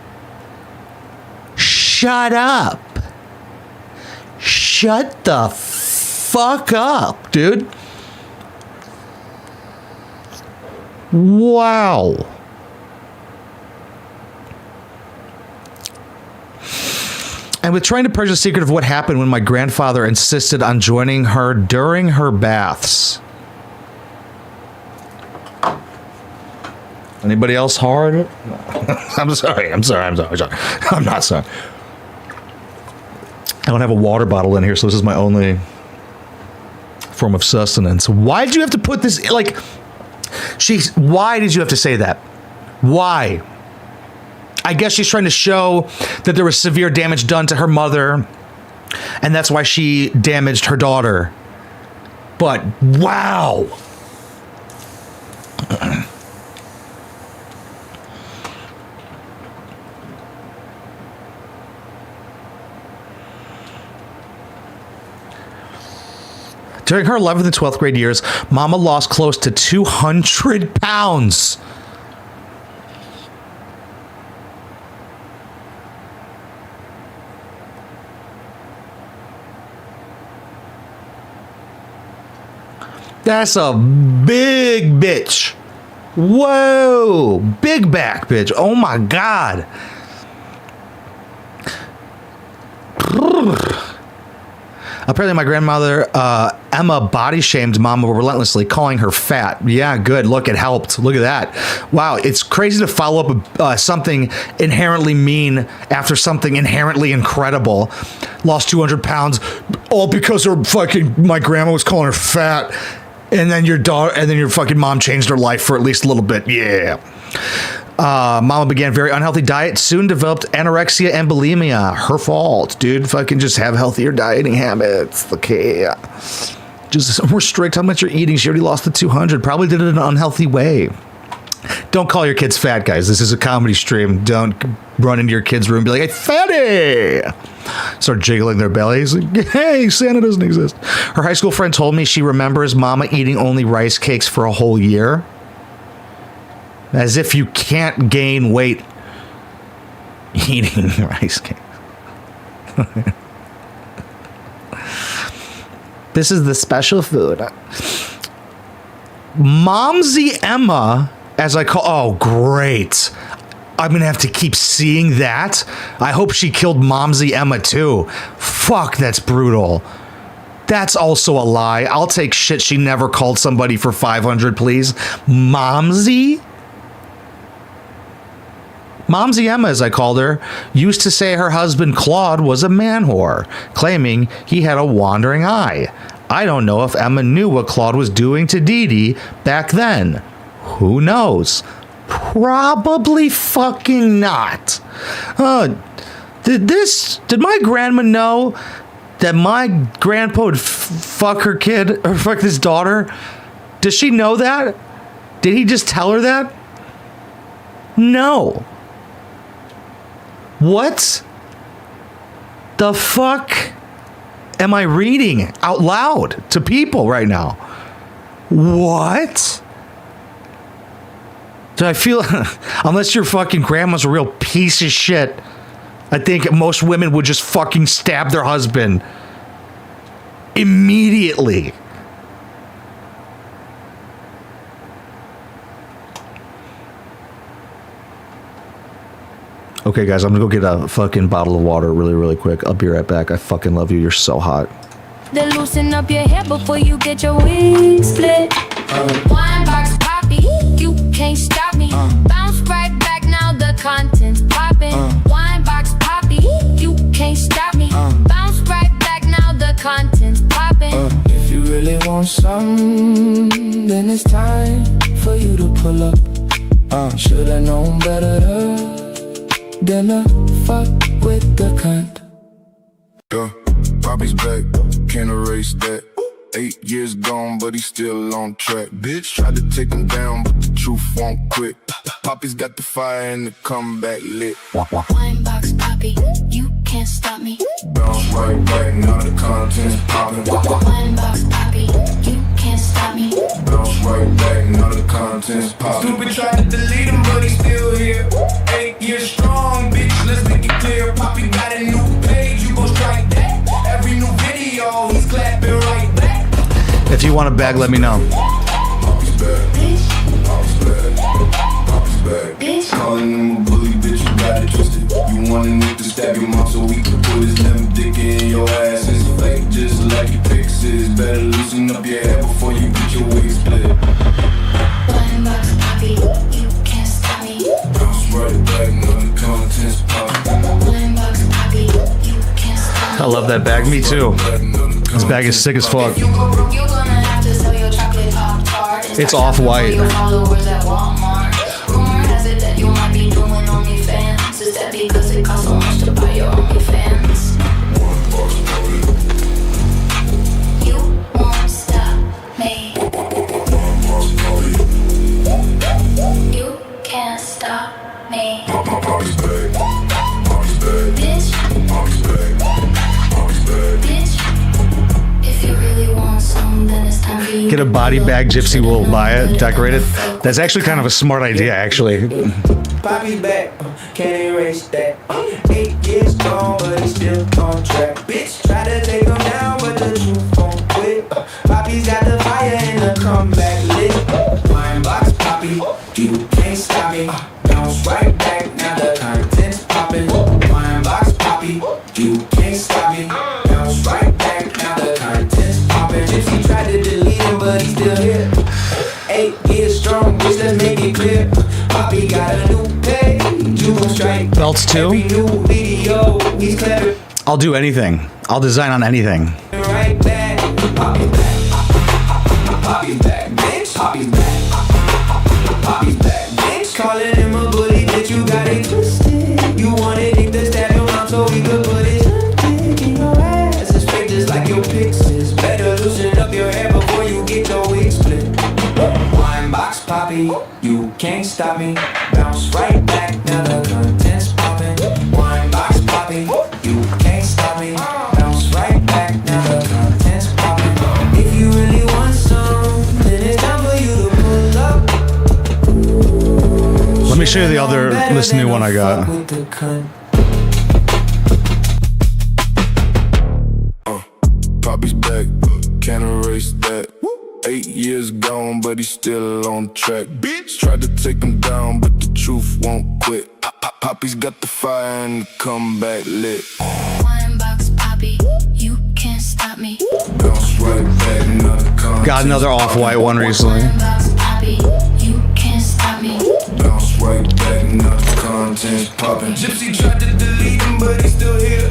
Shut up. Shut the fuck up, dude. Wow. And with trying to purge the secret of what happened when my grandfather insisted on joining her during her baths. Anybody else hard? I'm sorry. I'm not sorry. I don't have a water bottle in here, so this is my only form of sustenance. Why did you have to put this, like, why did you have to say that? Why? I guess she's trying to show that there was severe damage done to her mother, and that's why she damaged her daughter. But, wow. During her 11th and 12th grade years, Mama lost close to 200 pounds. That's a big bitch. Whoa, big back bitch. Oh my God. Apparently my grandmother, Emma, body shamed Mama relentlessly, calling her fat. Yeah, good. Look, it helped. Look at that. Wow, it's crazy to follow up something inherently mean after something inherently incredible. Lost 200 pounds, all because my grandma was calling her fat, and then your fucking mom changed her life for at least a little bit. Yeah. Mama began a very unhealthy diet, soon developed anorexia and bulimia. Her fault, dude. Fucking just have healthier dieting habits. Okay. Just restrict how much you're eating. She already lost the 200. Probably did it in an unhealthy way. Don't call your kids fat, guys. This is a comedy stream. Don't run into your kid's room and be like, hey, fatty! Start jiggling their bellies. Like, hey, Santa doesn't exist. Her high school friend told me she remembers Mama eating only rice cakes for a whole year. As if you can't gain weight eating rice cakes. This is the special food. Momsy Emma, as I call... Oh, great. I'm going to have to keep seeing that. I hope she killed Momsy Emma, too. Fuck, that's brutal. That's also a lie. I'll take shit she never called somebody for 500, please. Momsy? Momsy Emma, as I called her, used to say her husband Claude was a man whore, claiming he had a wandering eye. I don't know if Emma knew what Claude was doing to Dee Dee back then. Who knows? Probably fucking not. Did my grandma know that my grandpa would fuck her kid or fuck his daughter? Does she know that? Did he just tell her that? No. What the fuck am I reading out loud to people right now? What? Do I feel, unless your fucking grandma's a real piece of shit, I think most women would just fucking stab their husband immediately. Okay, guys, I'm gonna go get a fucking bottle of water really, really quick. I'll be right back. I fucking love you. You're so hot. Then loosen up your hair before you get your wings split. Wineboxpapi, you can't stop me. Bounce right back now, the content's popping. Wineboxpapi, you can't stop me. Bounce right back now, the content's popping. If you really want some, then it's time for you to pull up. Should've known better than to fuck with the cunt. Yeah, Poppy's back, can't erase that. 8 years gone, but he's still on track. Bitch tried to take him down, but the truth won't quit. Poppy's got the fire and the comeback lit. Wineboxpapi, you can't stop me. Bounce right back, now the content's popping. Wineboxpapi, you can't stop me. Bounce right back, now the content's popping. Stupid tried to delete him, but he's still here. 8 years strong, bitch, let's make it clear. Poppy got a new page, you gon' strike that. Every new video, he's clapping right back. If you want a bag, let me know. Poppy's back, Poppy's back, Poppy's back. Calling him a bully, bitch, you got it twisted. You want a nigga to stab your mom so we can put his lemon dick in your ass. It's fake, just like your pics is. Better loosen up your hair before you get your wig split. Wineboxpapi, you can't stop me. Bounce right back, now the content's popping. Wineboxpapi, you can't stop me. I love that bag. Me too. This bag is sick as fuck. If you go broke, you're gonna have to sell your chocolate Pop-Tart. It's off-white. Your followers at Walmart. Rumor has it that you might be doing OnlyFans. Is that because it costs so much to buy your OnlyFans? You won't stop me. You can't stop me. Poppy's back, Poppy's back, Bitch, Poppy's back, Poppy's back. bitch. If you really want some, then it's time for you. Get a body bag, Gypsy will buy it, decorate it. That's actually kind of a smart idea, actually. Poppy's back, can't erase that. 8 years gone, but he's still on track. Bitch, try to take him down, but the truth won't quit. Poppy's got the fire and the comeback lit. Wineboxpapi, you can't stop me. Bounce right back, now the content's popping. Wineboxpapi, you can't stop me. Bounce right back, now the content's popping. Gypsy tried to delete him, but he's still here. 8 years strong, bitch, let's make it clear. Poppy got a new page, you gon' strike. Belts too? Every new video, he's clever. I'll do anything. I'll design on anything. Right back, Poppy's back, Poppy's back, bitch, Poppy's back, Poppy's back, bitch. Calling him a bully, bitch, you got it twisted. You wanted it to stab your mom so we could put it in your ass. It's fake just like your pixels. Better loosen up your hair before you get your wig split. Wineboxpapi, you can't stop me. Bounce right back, now the content's popping. Wineboxpapi, you can't stop me. Bounce right back, now the content's popping. If you really want some, then it's time for you to pull up. Let me show you the other, this new one I got. Poppy's back, can't erase that. 8 years gone, but he's still on track. Bitch tried to take him down, but the truth won't quit. Poppy's got the fire and the comeback lit. Wineboxpapi, you can't stop me. Bounce right back, now the content's Got another off-white one recently. Wineboxpapi, you can't stop me. bounce right back, now the content's popping. Gypsy tried to delete him, but he's still here.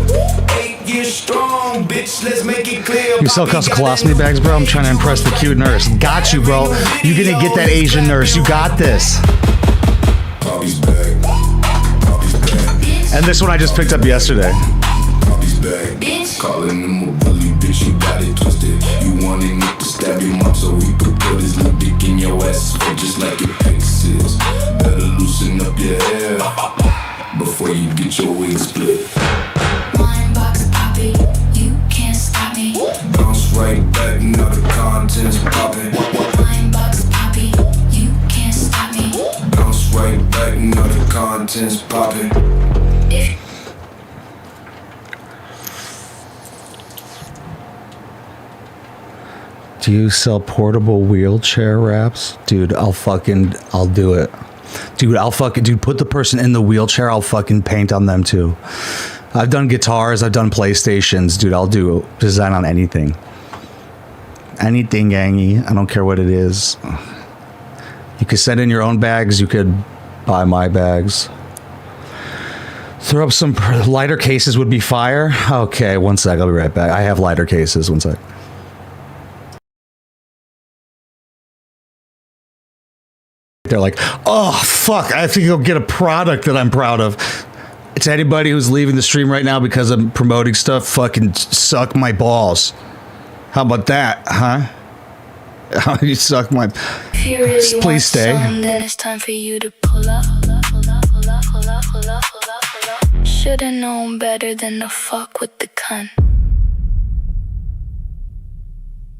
8 years strong, bitch, let's make it clear. You sell custom colostomy bags, bro? I'm trying to impress the cute nurse. Got you, bro. You're gonna get that Asian nurse. You got this. Poppy's back. Poppy's back. And this one I just picked up yesterday. Poppy's back. Calling him a bully, bitch, you got it twisted. You wanted Nick to stab him up so he could put his little dick in your ass, just like your ex is. Better loosen up your before you get your wig split. Wineboxpapi, you can't stop me. Bounce right back, now the content's popping. Wineboxpapi, you can't stop me. Bounce right back, now the content's popping. Do you sell portable wheelchair wraps? Dude, I'll do it. Dude, put the person in the wheelchair, I'll fucking paint on them too. I've done guitars, I've done PlayStations, dude, I'll do design on anything. Anything, gangy, I don't care what it is. You could send in your own bags, you could buy my bags. Throw up some lighter cases would be fire. Okay, one sec, I'll be right back. I have lighter cases, one sec. They're like, oh, fuck, I have to go get a product that I'm proud of. To anybody who's leaving the stream right now because I'm promoting stuff, fucking suck my balls. How about that, huh? How you suck my... If you really Please want stay. some, then it's time for you to pull up. Should've known better than to fuck with the cunt.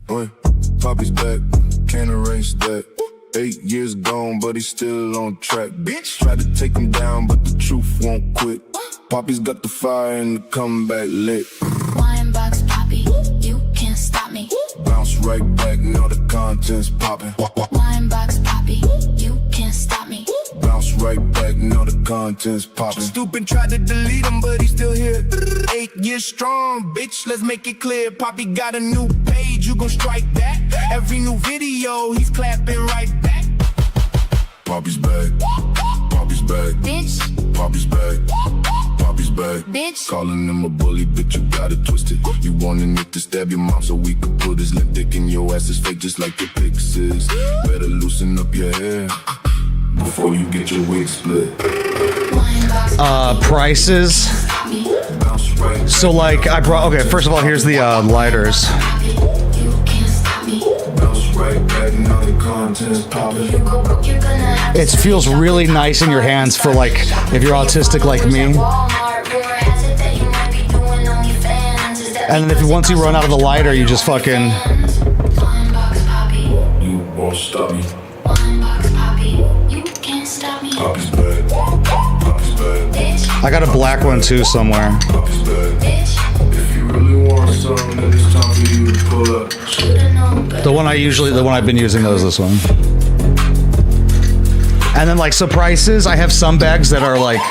Boy, Poppy's back, can't erase that. 8 years gone, but he's still on track. Bitch, try to take him down, but the truth won't quit. Poppy's got the fire and the comeback lit. Wineboxpapi, you can't stop me. Bounce right back, now the content's popping. Wineboxpapi, you can't stop me. Bounce right back, now the content's popping. Stupid tried to delete him, but he's still here. 8 years strong, bitch, let's make it clear. Poppy got a new page, you gon' strike that. Every new video, he's clapping right back. Poppy's back, Poppy's back, Bitch, Poppy's back, Poppy's back. bitch. Calling him a bully, bitch, you got it twisted. You wanted it to stab your mom so we could put his lip dick in your ass is fake just like your pics is. Better loosen up your hair before you get your wig split. Prices. Bounce right So like, I brought, okay, first of all, here's the lighters. You can't stop me. bounce right back, now the content's popping. You go broke, you're gonna have to It feels really nice in your hands for like, if you're autistic like me. Walmart, rumor has it that you might be doing OnlyFans. Is that And then if once you run out of the lighter, you just fucking... Wineboxpapi, You won't stop me. Wineboxpapi, you can't stop me. Poppy's back, Poppy's back, Bitch, I got a black one too somewhere. Poppy's back. bitch. If you really want something, then it's time for you to pull up. Should've known better. The one I've been using is this one. And then like, so prices, I have some bags that are like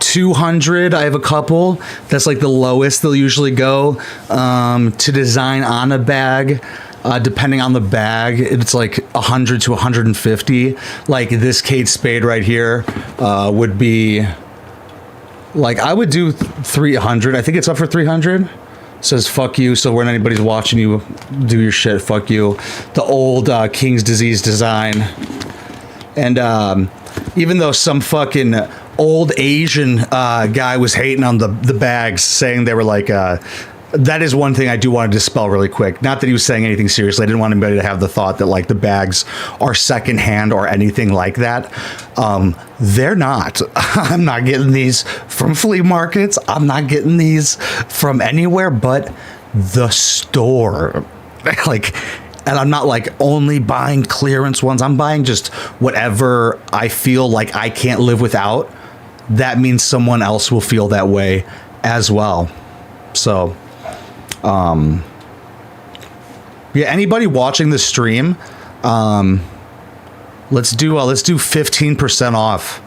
200. I have a couple. That's like the lowest they'll usually go. To design on a bag, depending on the bag, it's like 100 to 150. Like this Kate Spade right here would be like, I would do 300. I think it's up for 300. Says fuck you, so when anybody's watching you do your shit, fuck you. The old King's Disease design. And even though some fucking old Asian guy was hating on the bags, saying they were like, that is one thing I do want to dispel really quick. Not that he was saying anything seriously. I didn't want anybody to have the thought that like the bags are secondhand or anything like that. They're not. I'm not getting these from flea markets. I'm not getting these from anywhere but the store. Like, and I'm not like only buying clearance ones. I'm buying just whatever I feel like I can't live without. That means someone else will feel that way as well. So, yeah, anybody watching the stream, let's do 15% off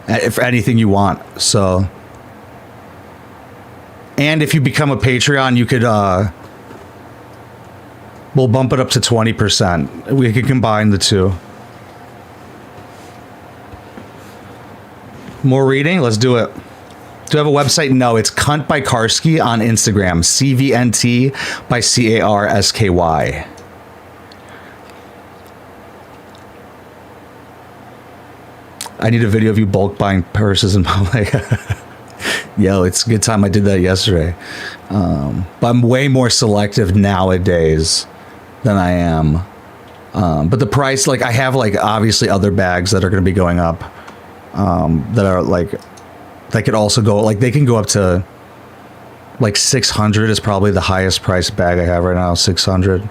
if anything you want. So, and if you become a Patreon, you could, we'll bump it up to 20%. We can combine the two. More reading? Let's do it. Do you have a website? No, it's CvntByCarsky on Instagram. CvntByCarsky. I need a video of you bulk buying purses in public. Yo, it's a good time. I did that yesterday. But I'm way more selective nowadays than I am. But the price, like I have like obviously other bags that are going to be going up. that are like, that could also go, like they can go up to like 600 is probably the highest price bag I have right now. 600,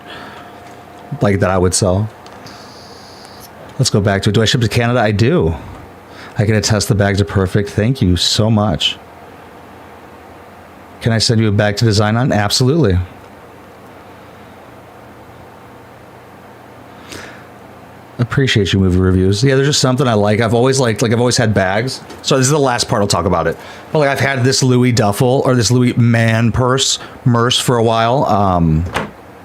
like that I would sell. Let's go back to it. Do I ship to Canada? I do. I can attest the bags are perfect. Thank you so much. Can I send you a bag to design on? Absolutely. Appreciate you movie reviews. Yeah, there's just something I like. I've always liked, like I've always had bags. So this is the last part I'll talk about it. But like I've had this Louis duffel or this Louis man purse, Merce for a while,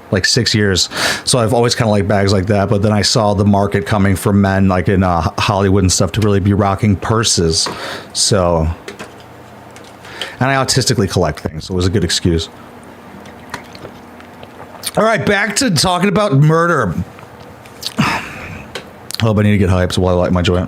like 6 years. So I've always kind of liked bags like that. But then I saw the market coming for men like in Hollywood and stuff to really be rocking purses. So, and I autistically collect things. So it was a good excuse. All right, back to talking about murder. Hope I need to get hyped while I light my joint.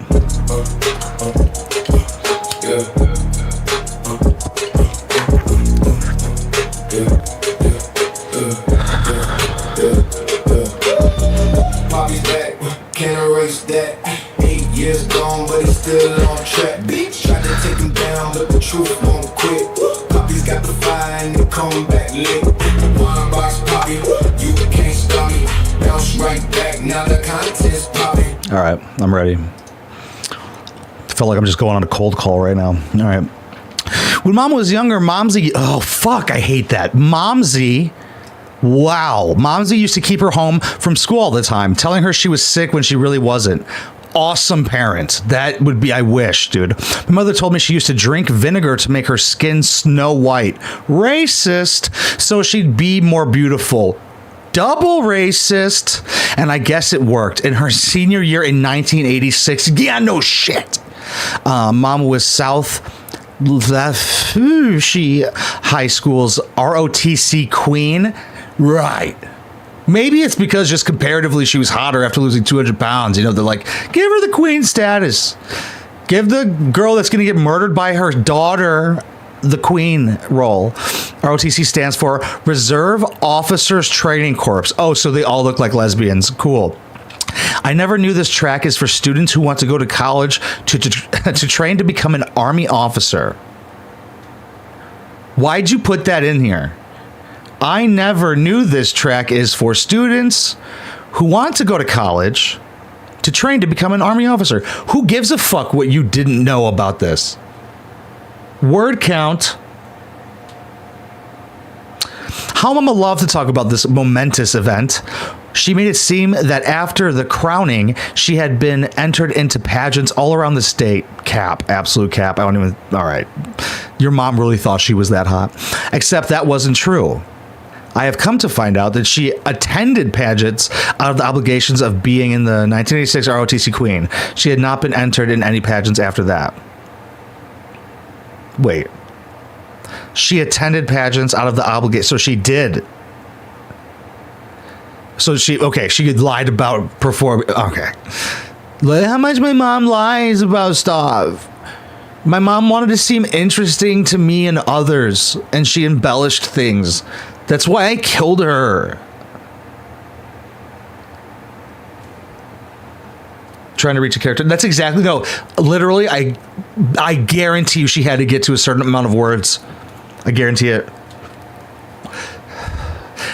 Poppy's back, can't erase that. 8 years gone, but he's still on track. Bitch, tried to take him down, but the truth won't quit. Poppy's got the fire and the comeback lit. Wineboxpapi, you can't stop me. Bounce right back, now the content's popping. All right, I'm ready. Felt like I'm just going on a cold call right now. All right. When Mom was younger, Momsy... Oh, fuck, I hate that. Momsy... Wow. Momsy used to keep her home from school all the time, telling her she was sick when she really wasn't. Awesome parent. That would be... I wish, dude. My mother told me she used to drink vinegar to make her skin snow white. Racist. So she'd be more beautiful. Double racist. And I guess it worked. In her senior year in 1986, yeah, no shit. Mom was South she High School's ROTC queen. Right. Maybe it's because just comparatively she was hotter after losing 200 pounds. You know, they're like, give her the queen status. Give the girl that's going to get murdered by her daughter the queen role. ROTC stands for Reserve Officers Training Corps. Oh, so they all look like lesbians. Cool. I never knew this track is for students who want to go to college to train to become an Army officer. Why'd you put that in here? I never knew this track is for students who want to go to college to train to become an Army officer. Who gives a fuck what you didn't know about this? Word count. How Mama loved to talk about this momentous event. She made it seem that after the crowning, she had been entered into pageants all around the state. Cap, absolute cap. I don't even, all right. Your mom really thought she was that hot. Except that wasn't true. I have come to find out that she attended pageants out of the obligations of being in the 1986 ROTC Queen. She had not been entered in any pageants after that. Wait. She attended pageants out of the obligation. So she did. So she had lied about performing. Okay. Look how much my mom lies about stuff. My mom wanted to seem interesting to me and others, and she embellished things. That's why I killed her. Trying to reach a character. That's exactly, no. Literally, I guarantee you she had to get to a certain amount of words. I guarantee it.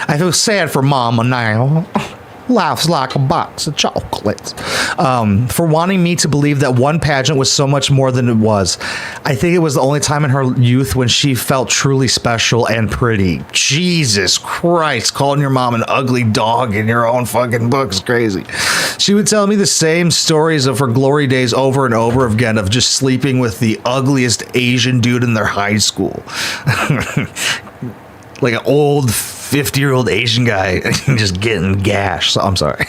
I feel sad for Mama now. Laughs like a box of chocolates. For wanting me to believe that one pageant was so much more than it was. I think it was the only time in her youth when she felt truly special and pretty. Jesus Christ, calling your mom an ugly dog in your own fucking book is crazy. She would tell me the same stories of her glory days over and over again of just sleeping with the ugliest Asian dude in their high school. Like an old 50-year-old Asian guy just getting gashed. So I'm sorry.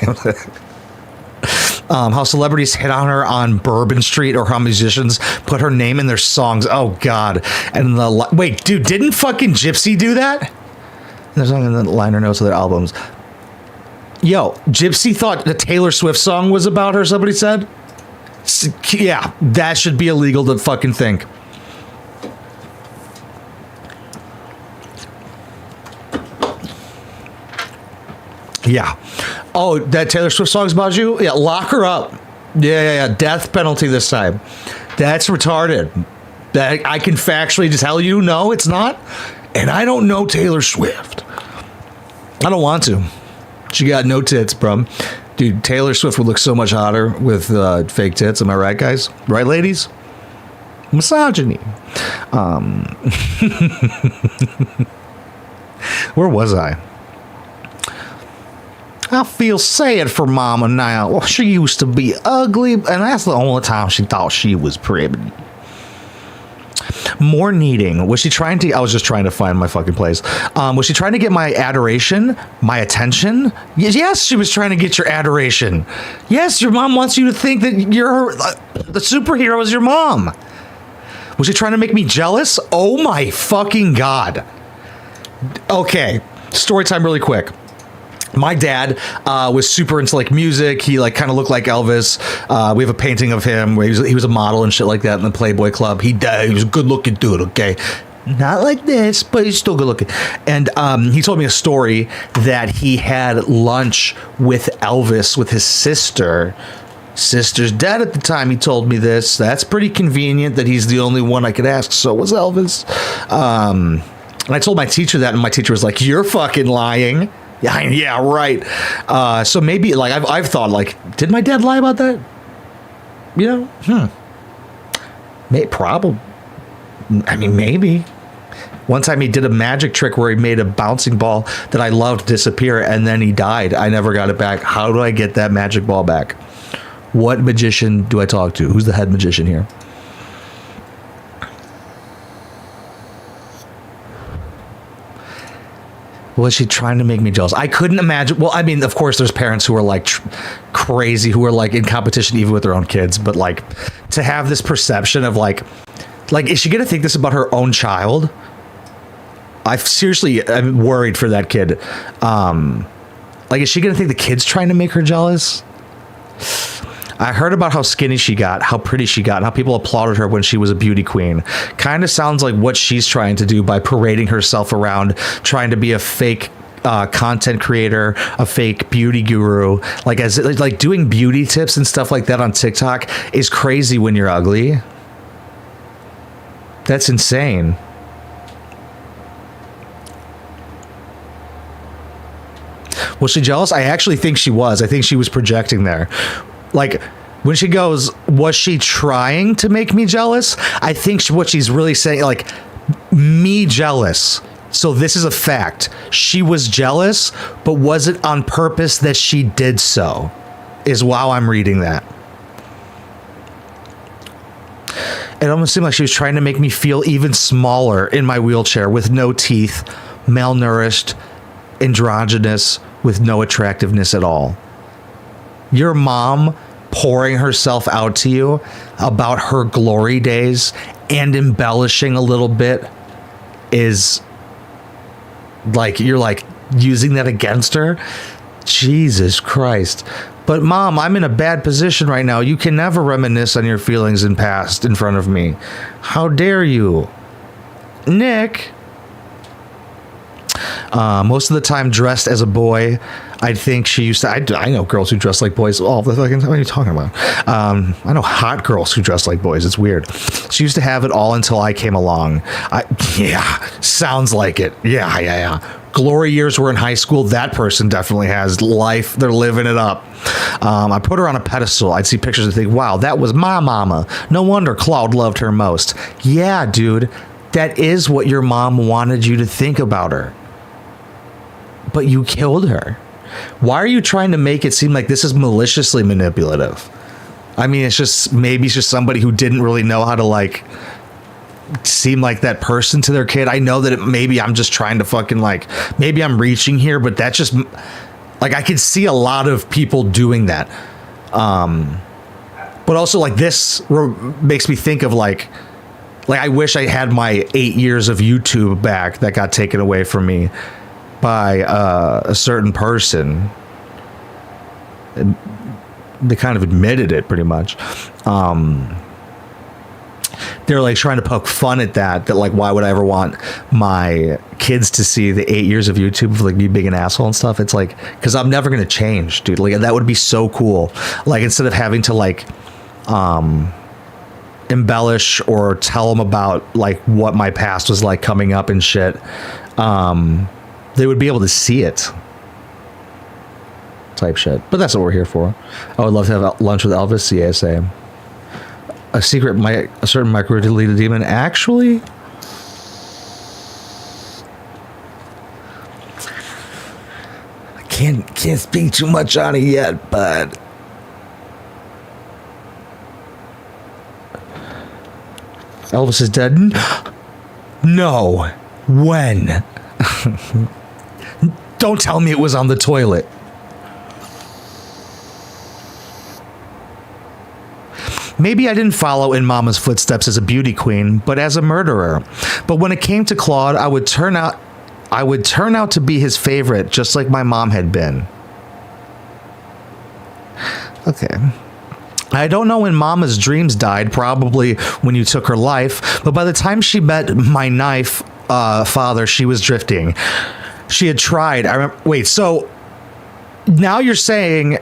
How celebrities hit on her on Bourbon Street, or how musicians put her name in their songs. Oh God. And wait, dude, didn't fucking Gypsy do that? There's not in the liner notes of their albums. Yo, Gypsy thought the Taylor Swift song was about her, somebody said. Yeah, that should be illegal to fucking think. Yeah. Oh, that Taylor Swift song's about you? Yeah, lock her up. Yeah. Death penalty this time. That's retarded. That I can factually just tell you, no, it's not. And I don't know Taylor Swift. I don't want to. She got no tits, bro. Dude, Taylor Swift would look so much hotter with fake tits. Am I right, guys? Right, ladies? Misogyny. Where was I? I feel sad for Mama now. Well, she used to be ugly, and that's the only time she thought she was pretty. More needing. Was she trying to... I was just trying to find my fucking place. Was she trying to get my adoration? My attention? Yes, she was trying to get your adoration. Yes, your mom wants you to think that you're the superhero is your mom. Was she trying to make me jealous? Oh my fucking God. Okay, story time really quick. My dad was super into like music. He like kind of looked like Elvis. We have a painting of him where he was a model and shit like that in the Playboy Club. He was a good looking dude. Okay, not like this, but he's still good looking. And he told me a story that he had lunch with Elvis with his sister. Sister's dead at the time he told me this. That's pretty convenient that he's the only one I could ask. So was Elvis. And I told my teacher that, and my teacher was like, "You're fucking lying." Yeah, right. So maybe like I've thought like, did my dad lie about that? You know, probably. I mean, maybe. One time he did a magic trick where he made a bouncing ball that I loved disappear, and then he died. I never got it back. How do I get that magic ball back? What magician do I talk to? Who's the head magician here? Was she trying to make me jealous? I couldn't imagine. Well, I mean, of course, there's parents who are like crazy, who are like in competition even with their own kids. But like to have this perception of like, is she going to think this about her own child? I'm worried for that kid. Is she going to think the kid's trying to make her jealous? I heard about how skinny she got, how pretty she got, and how people applauded her when she was a beauty queen. Kind of sounds like what she's trying to do by parading herself around, trying to be a fake content creator, a fake beauty guru. Like doing beauty tips and stuff like that on TikTok is crazy when you're ugly. That's insane. Was she jealous? I actually think she was. I think she was projecting there. Like, when she goes, was she trying to make me jealous? I think what she's really saying, like, me jealous. So this is a fact. She was jealous, but was it on purpose that she did so? Is how I'm reading that. It almost seemed like she was trying to make me feel even smaller in my wheelchair with no teeth, malnourished, androgynous, with no attractiveness at all. Your mom pouring herself out to you about her glory days and embellishing a little bit is like, you're like using that against her. Jesus Christ. But mom, I'm in a bad position right now. You can never reminisce on your feelings in past in front of me. How dare you? Nick. Most of the time dressed as a boy. I think she used to. I know girls who dress like boys all the fucking time. What are you talking about? I know hot girls who dress like boys. It's weird. She used to have it all until I came along. Yeah, sounds like it. Yeah. Glory years were in high school. That person definitely has life. They're living it up. I put her on a pedestal. I'd see pictures and think, wow, that was my mama. No wonder Claude loved her most. Yeah, dude, that is what your mom wanted you to think about her. But you killed her. Why are you trying to make it seem like this is maliciously manipulative? I mean, maybe it's just somebody who didn't really know how to like seem like that person to their kid. I know that maybe I'm just trying to fucking like, maybe I'm reaching here, but that's just like, I could see a lot of people doing that. But also like this makes me think of like I wish I had my 8 years of YouTube back that got taken away from me by a certain person. And they kind of admitted it pretty much. They're like trying to poke fun at that like, why would I ever want my kids to see the 8 years of YouTube of like me being an asshole and stuff? It's like, because I'm never going to change, dude. Like that would be so cool. Like instead of having to like embellish or tell them about like what my past was like coming up and shit, they would be able to see it. Type shit. But that's what we're here for. I would love to have lunch with Elvis. Yeah, same. A certain micro-deleted demon. Actually, I can't speak too much on it yet, but Elvis is dead. No. When? Don't tell me it was on the toilet. Maybe I didn't follow in Mama's footsteps as a beauty queen, but as a murderer. But when it came to Claude, I would turn out to be his favorite, just like my mom had been. Okay. I don't know when Mama's dreams died, probably when you took her life, but by the time she met my knife father, she was drifting. She had tried. I remember. Wait, so now you're saying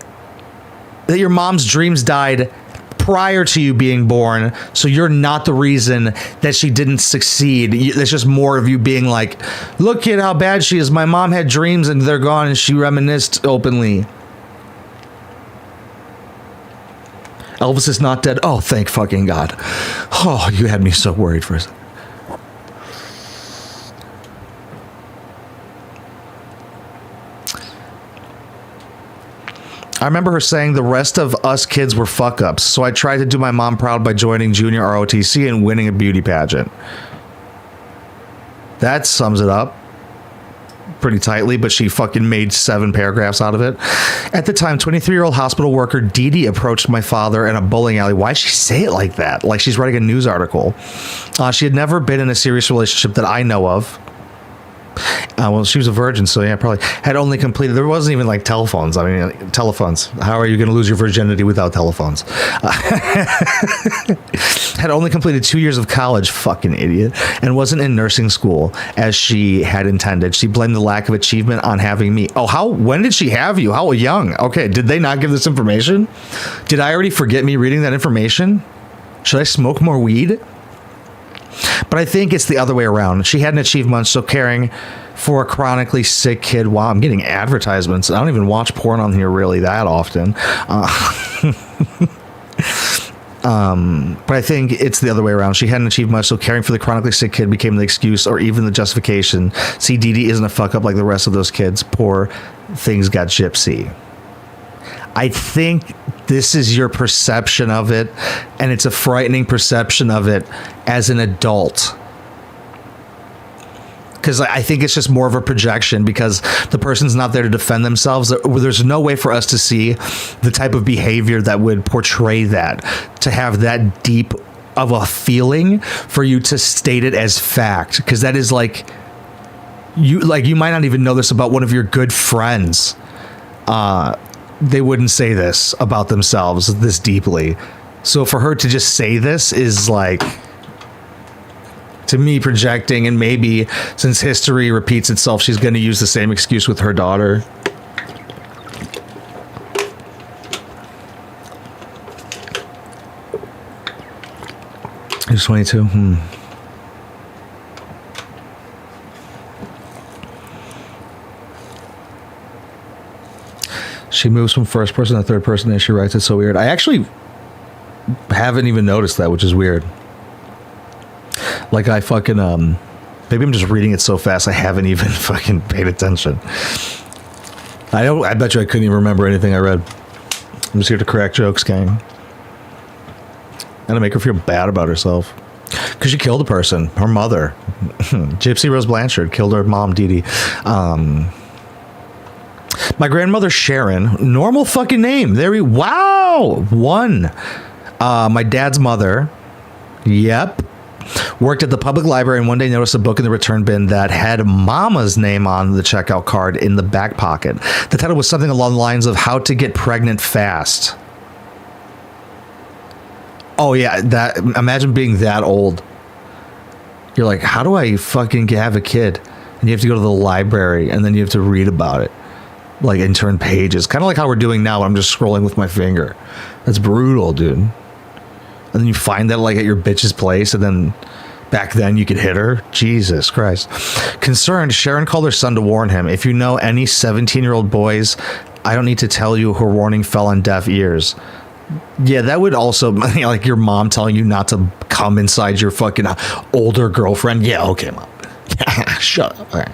that your mom's dreams died prior to you being born, so you're not the reason that she didn't succeed. It's just more of you being like, look at how bad she is. My mom had dreams and they're gone, and she reminisced openly. Elvis is not dead. Oh, thank fucking God. Oh, you had me so worried for a second. I remember her saying the rest of us kids were fuck ups, so I tried to do my mom proud by joining junior ROTC and winning a beauty pageant. That sums it up pretty tightly, but she fucking made 7 paragraphs out of it. At the time, 23-year-old hospital worker Dee Dee approached my father in a bowling alley. Why'd she say it like that? Like she's writing a news article. She had never been in a serious relationship that I know of. Well, she was a virgin, so yeah, probably had only completed. There wasn't even like telephones. I mean, telephones. How are you going to lose your virginity without telephones? Had only completed 2 years of college, fucking idiot, and wasn't in nursing school as she had intended. She blamed the lack of achievement on having me. Oh, when did she have you? How young? Okay, did they not give this information? Did I already forget me reading that information? Should I smoke more weed? But I think it's the other way around. She hadn't achieved much, so caring for a chronically sick kid. Wow, I'm getting advertisements. I don't even watch porn on here really that often. But I think it's the other way around. She hadn't achieved much, so caring for the chronically sick kid became the excuse or even the justification. See, Dee Dee isn't a fuck up like the rest of those kids. Poor things got Gypsy. I think this is your perception of it, and it's a frightening perception of it as an adult. Because I think it's just more of a projection because the person's not there to defend themselves. There's no way for us to see the type of behavior that would portray that, to have that deep of a feeling for you to state it as fact. Because that is like you might not even know this about one of your good friends. They wouldn't say this about themselves this deeply. So for her to just say this is like, to me, projecting, and maybe since history repeats itself, she's going to use the same excuse with her daughter. He's 22. She moves from first person to third person as she writes. It's so weird. I actually haven't even noticed that, which is weird. Like I fucking maybe I'm just reading it so fast I haven't even fucking paid attention. I bet you I couldn't even remember anything I read. I'm just here to crack jokes, gang. And to make her feel bad about herself. Because she killed a person, her mother. Gypsy Rose Blanchard killed her mom, Dee Dee. My grandmother, Sharon, normal fucking name. Wow. One. My dad's mother, yep, worked at the public library and one day noticed a book in the return bin that had Mama's name on the checkout card in the back pocket. The title was something along the lines of How to Get Pregnant Fast. Oh yeah, that, imagine being that old. You're like, how do I fucking have a kid? And you have to go to the library and then you have to read about it. Like and turn pages. Kind of like how we're doing now. I'm just scrolling with my finger. That's brutal, dude. And then you find that like at your bitch's place, and then back then you could hit her. Jesus Christ. Concerned, Sharon called her son to warn him. If you know any 17-year-old boys, I don't need to tell you her warning fell on deaf ears. Yeah, that would also, like your mom telling you not to come inside your fucking older girlfriend. Yeah, okay, mom. Shut up. All right.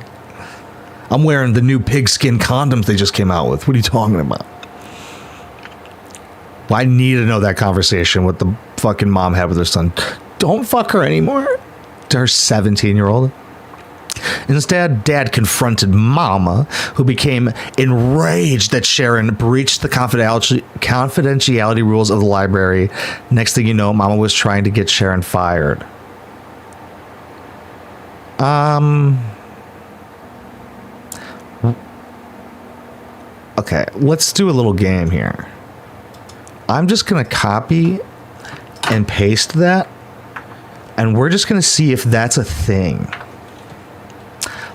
I'm wearing the new pigskin condoms they just came out with. What are you talking about? Well, I need to know that conversation what the fucking mom had with her son. Don't fuck her anymore. To her 17-year-old. Instead, Dad confronted Mama, who became enraged that Sharon breached the confidentiality rules of the library. Next thing you know, Mama was trying to get Sharon fired. Okay, let's do a little game here. I'm just going to copy and paste that, and we're just going to see if that's a thing.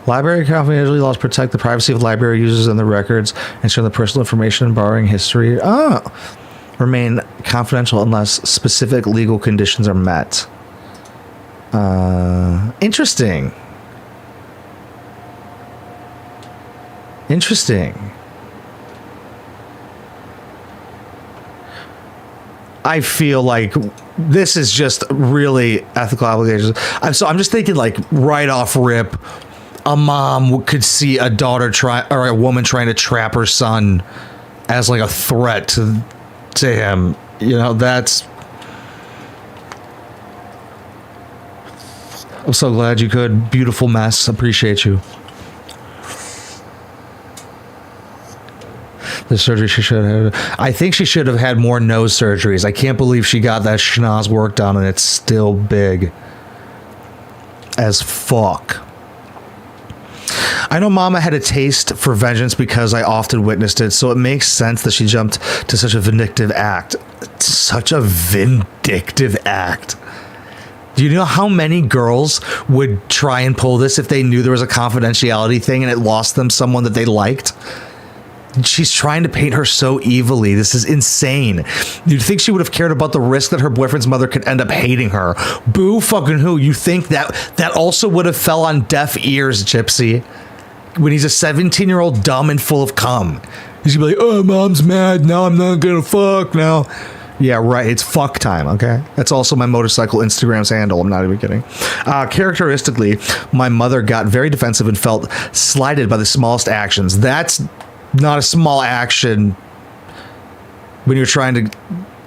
Library confidentiality laws protect the privacy of library users and their records, ensuring the personal information and borrowing history remain confidential unless specific legal conditions are met. Interesting. I feel like this is just really ethical obligations. I'm just thinking like right off rip, a mom could see a daughter or a woman trying to trap her son as like a threat to him. You know, that's. I'm so glad you could. Beautiful mess. Appreciate you. The surgery she should have. I think she should have had more nose surgeries. I can't believe she got that schnoz work done and it's still big as fuck. I know Mama had a taste for vengeance because I often witnessed it, so it makes sense that she jumped to such a vindictive act. Such a vindictive act. Do you know how many girls would try and pull this if they knew there was a confidentiality thing and it lost them someone that they liked? She's trying to paint her so evilly. This is insane. You'd think she would have cared about the risk that her boyfriend's mother could end up hating her. Boo fucking who. You think that also would have fell on deaf ears, Gypsy? When he's a 17-year-old dumb and full of cum. He's gonna be like, oh, mom's mad. Now I'm not gonna fuck now. Yeah, right. It's fuck time, okay? That's also my motorcycle Instagram's handle. I'm not even kidding. Characteristically, my mother got very defensive and felt slighted by the smallest actions. That's not a small action when you're trying to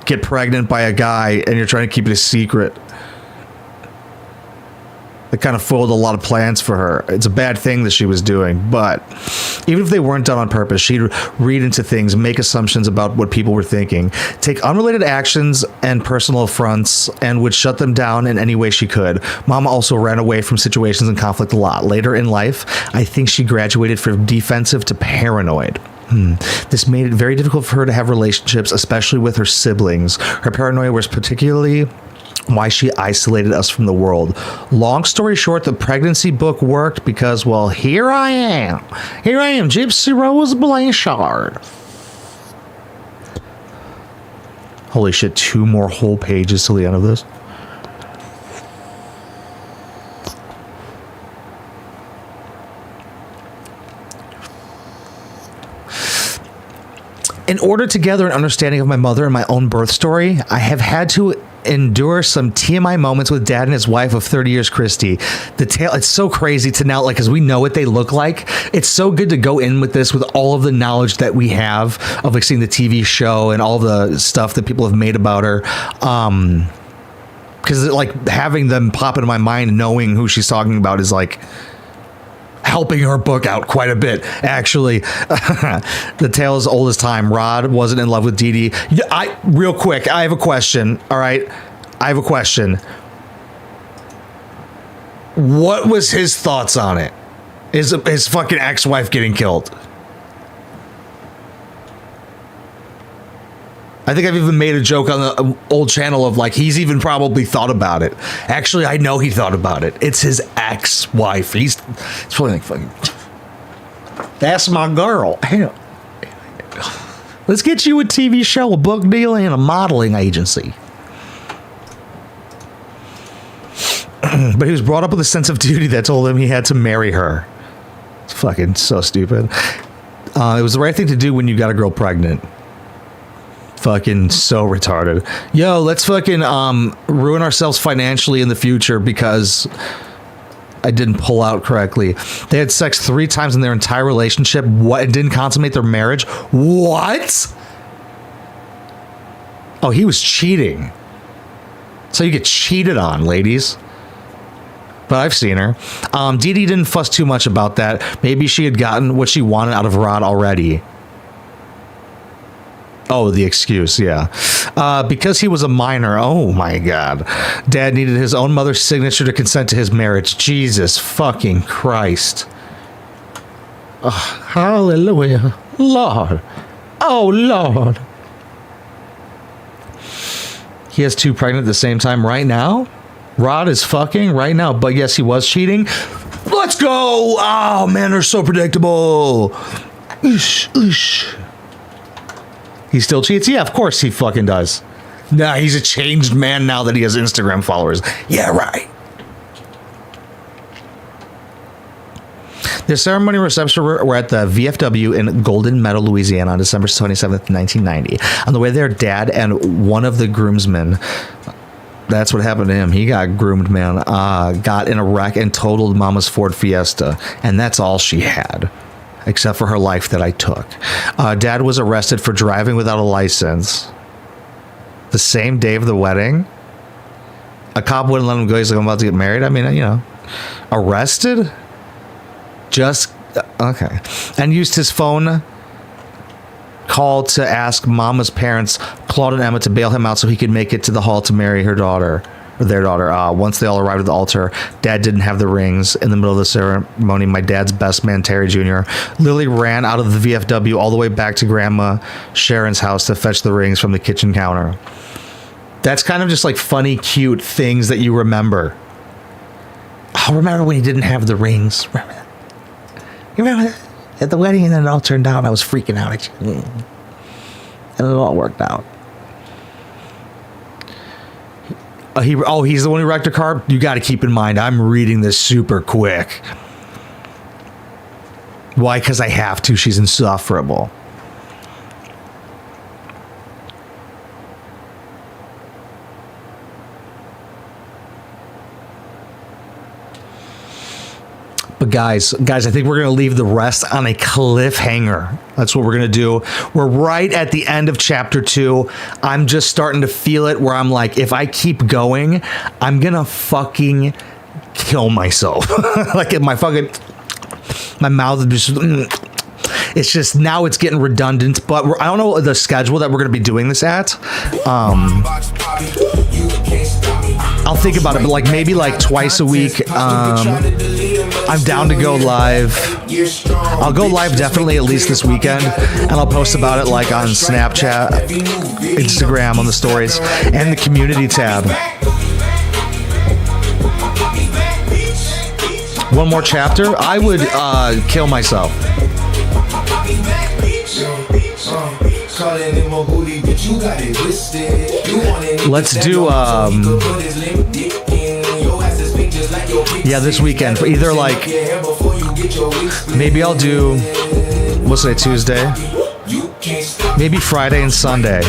get pregnant by a guy and you're trying to keep it a secret. It kind of foiled a lot of plans for her. It's a bad thing that she was doing, but even if they weren't done on purpose, she'd read into things, make assumptions about what people were thinking, take unrelated actions and personal affronts, and would shut them down in any way she could. Mama also ran away from situations and conflict a lot. Later in life, I think she graduated from defensive to paranoid. This made it very difficult for her to have relationships, especially with her siblings. Her paranoia was particularly why she isolated us from the world. Long story short, the pregnancy book worked because, well, here I am, Gypsy Rose Blanchard. Holy shit, 2 more whole pages till the end of this. In order to gather an understanding of my mother and my own birth story, I have had to endure some TMI moments with Dad and his wife of 30 years, Christy. The tale, it's so crazy to now, like, because we know what they look like. It's so good to go in with this with all of the knowledge that we have of like seeing the TV show and all the stuff that people have made about her. Because like having them pop into my mind, knowing who she's talking about is like helping her book out quite a bit, actually. The tale is old as time. Rod wasn't in love with Dee Dee. Real quick, I have a question. All right, I have a question. What was his thoughts on it? His fucking ex-wife getting killed? I think I've even made a joke on the old channel of like, he's even probably thought about it. Actually, I know he thought about it. It's his ex-wife. He's probably like, fucking, that's my girl. Hell, let's get you a TV show, a book deal, and a modeling agency. But he was brought up with a sense of duty that told him he had to marry her. It's fucking so stupid. It was the right thing to do when you got a girl pregnant. Fucking so retarded. Yo, let's fucking ruin ourselves financially in the future because I didn't pull out correctly. They had sex 3 times in their entire relationship. What? And didn't consummate their marriage? What? Oh, he was cheating. So you get cheated on, ladies. But I've seen her. Dee Dee didn't fuss too much about that. Maybe she had gotten what she wanted out of Rod already. Oh, the excuse, yeah. Because he was a minor. Oh, my God. Dad needed his own mother's signature to consent to his marriage. Jesus fucking Christ. Oh, hallelujah. Lord. Oh, Lord. He has 2 pregnant at the same time right now? Rod is fucking right now. But yes, he was cheating. Let's go. Oh, man, they're so predictable. Oosh, oosh. He still cheats? Yeah, of course he fucking does. Nah, he's a changed man now that he has Instagram followers. Yeah, right. The ceremony and reception were at the VFW in Golden Meadow, Louisiana on December 27th, 1990. On the way there, Dad and one of the groomsmen, that's what happened to him. He got groomed, man, got in a wreck and totaled Mama's Ford Fiesta. And that's all she had. Except for her life that I took. Dad was arrested for driving without a license. The same day of the wedding. A cop wouldn't let him go. He's like, I'm about to get married. I mean, you know. Arrested? Just, okay. And used his phone call to ask Mama's parents, Claude and Emma, to bail him out so he could make it to the hall to marry her daughter. Or their daughter. Once they all arrived at the altar, Dad didn't have the rings. In the middle of the ceremony, my dad's best man, Terry Jr., literally ran out of the VFW all the way back to Grandma Sharon's house to fetch the rings from the kitchen counter. That's kind of just like funny, cute things that you remember. I remember when he didn't have the rings. Remember that? You remember that? At the wedding, and then it all turned out. I was freaking out. And it all worked out. He's the one who wrecked her car? You got to keep in mind, I'm reading this super quick. Why? Because I have to. She's insufferable. But guys, I think we're going to leave the rest on a cliffhanger. That's what we're going to do. We're right at the end of chapter 2. I'm just starting to feel it where I'm like, if I keep going, I'm going to fucking kill myself. Like my mouth is just, it's just, now it's getting redundant, but I don't know the schedule that we're going to be doing this at. I'll think about it, but like maybe like twice a week. I'm down to go live. I'll go live definitely at least this weekend, and I'll post about it like on Snapchat, Instagram, on the stories, and the community tab. One more chapter, I would kill myself. Let's do yeah, this weekend, either like maybe I'll do, we'll say Tuesday, maybe Friday and Sunday.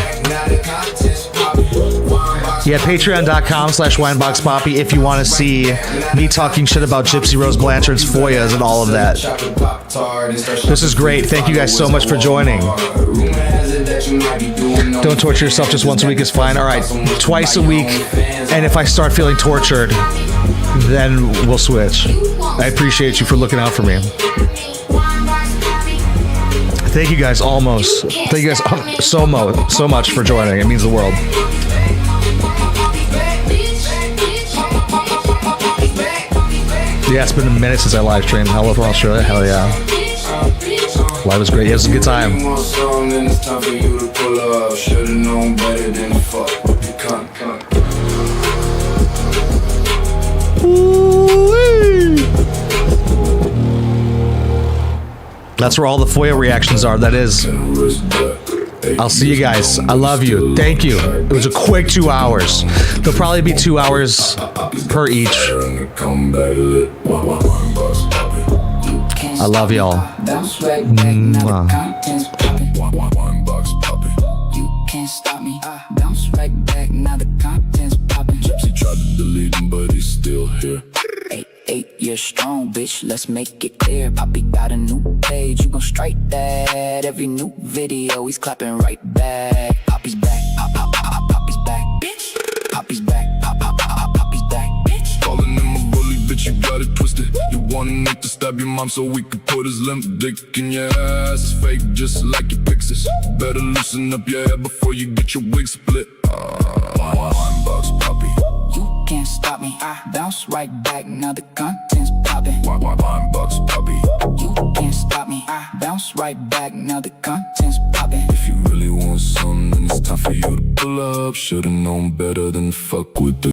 Yeah, patreon.com/Wineboxpapi if you want to see me talking shit about Gypsy Rose Blanchard's Foyas and all of that. This is great. Thank you guys so much for joining. Don't torture yourself. Just once a week is fine. All right, twice a week. And if I start feeling tortured, then we'll switch. I appreciate you for looking out for me. Thank you guys Thank you guys so much for joining. It means the world. Yeah, it's been a minute since I live streamed. Hello from Australia. Hell yeah. Live was great. It was a good time. That's where all the FOIA reactions are. That is. I'll see you guys. I love you. Thank you. It was a quick 2 hours. There'll probably be 2 hours per each. I love y'all. You can't stop me. Bounce right back. Now the content's popping. Gypsy tried to delete him, but he's still here. 8 years strong, bitch, let's make it clear. Poppy got a new page, you gon' strike that. Every new video, he's clapping right back. Poppy's back, Poppy's back, bitch. Poppy's back, Poppy's back, bitch. Calling him a bully, bitch, you got it twisted. You wanted Nick to stab your mom so we could put his limp dick in your ass. It's fake, just like your pictures. Better loosen up your hair before you get your wig split. Wineboxpapi. You can't stop me, I bounce right back. Now the content's popping. Wineboxpapi. You can't stop me, I bounce right back. Now the content's popping. If you really want something, then it's time for you to pull up. Should've known better than fuck with the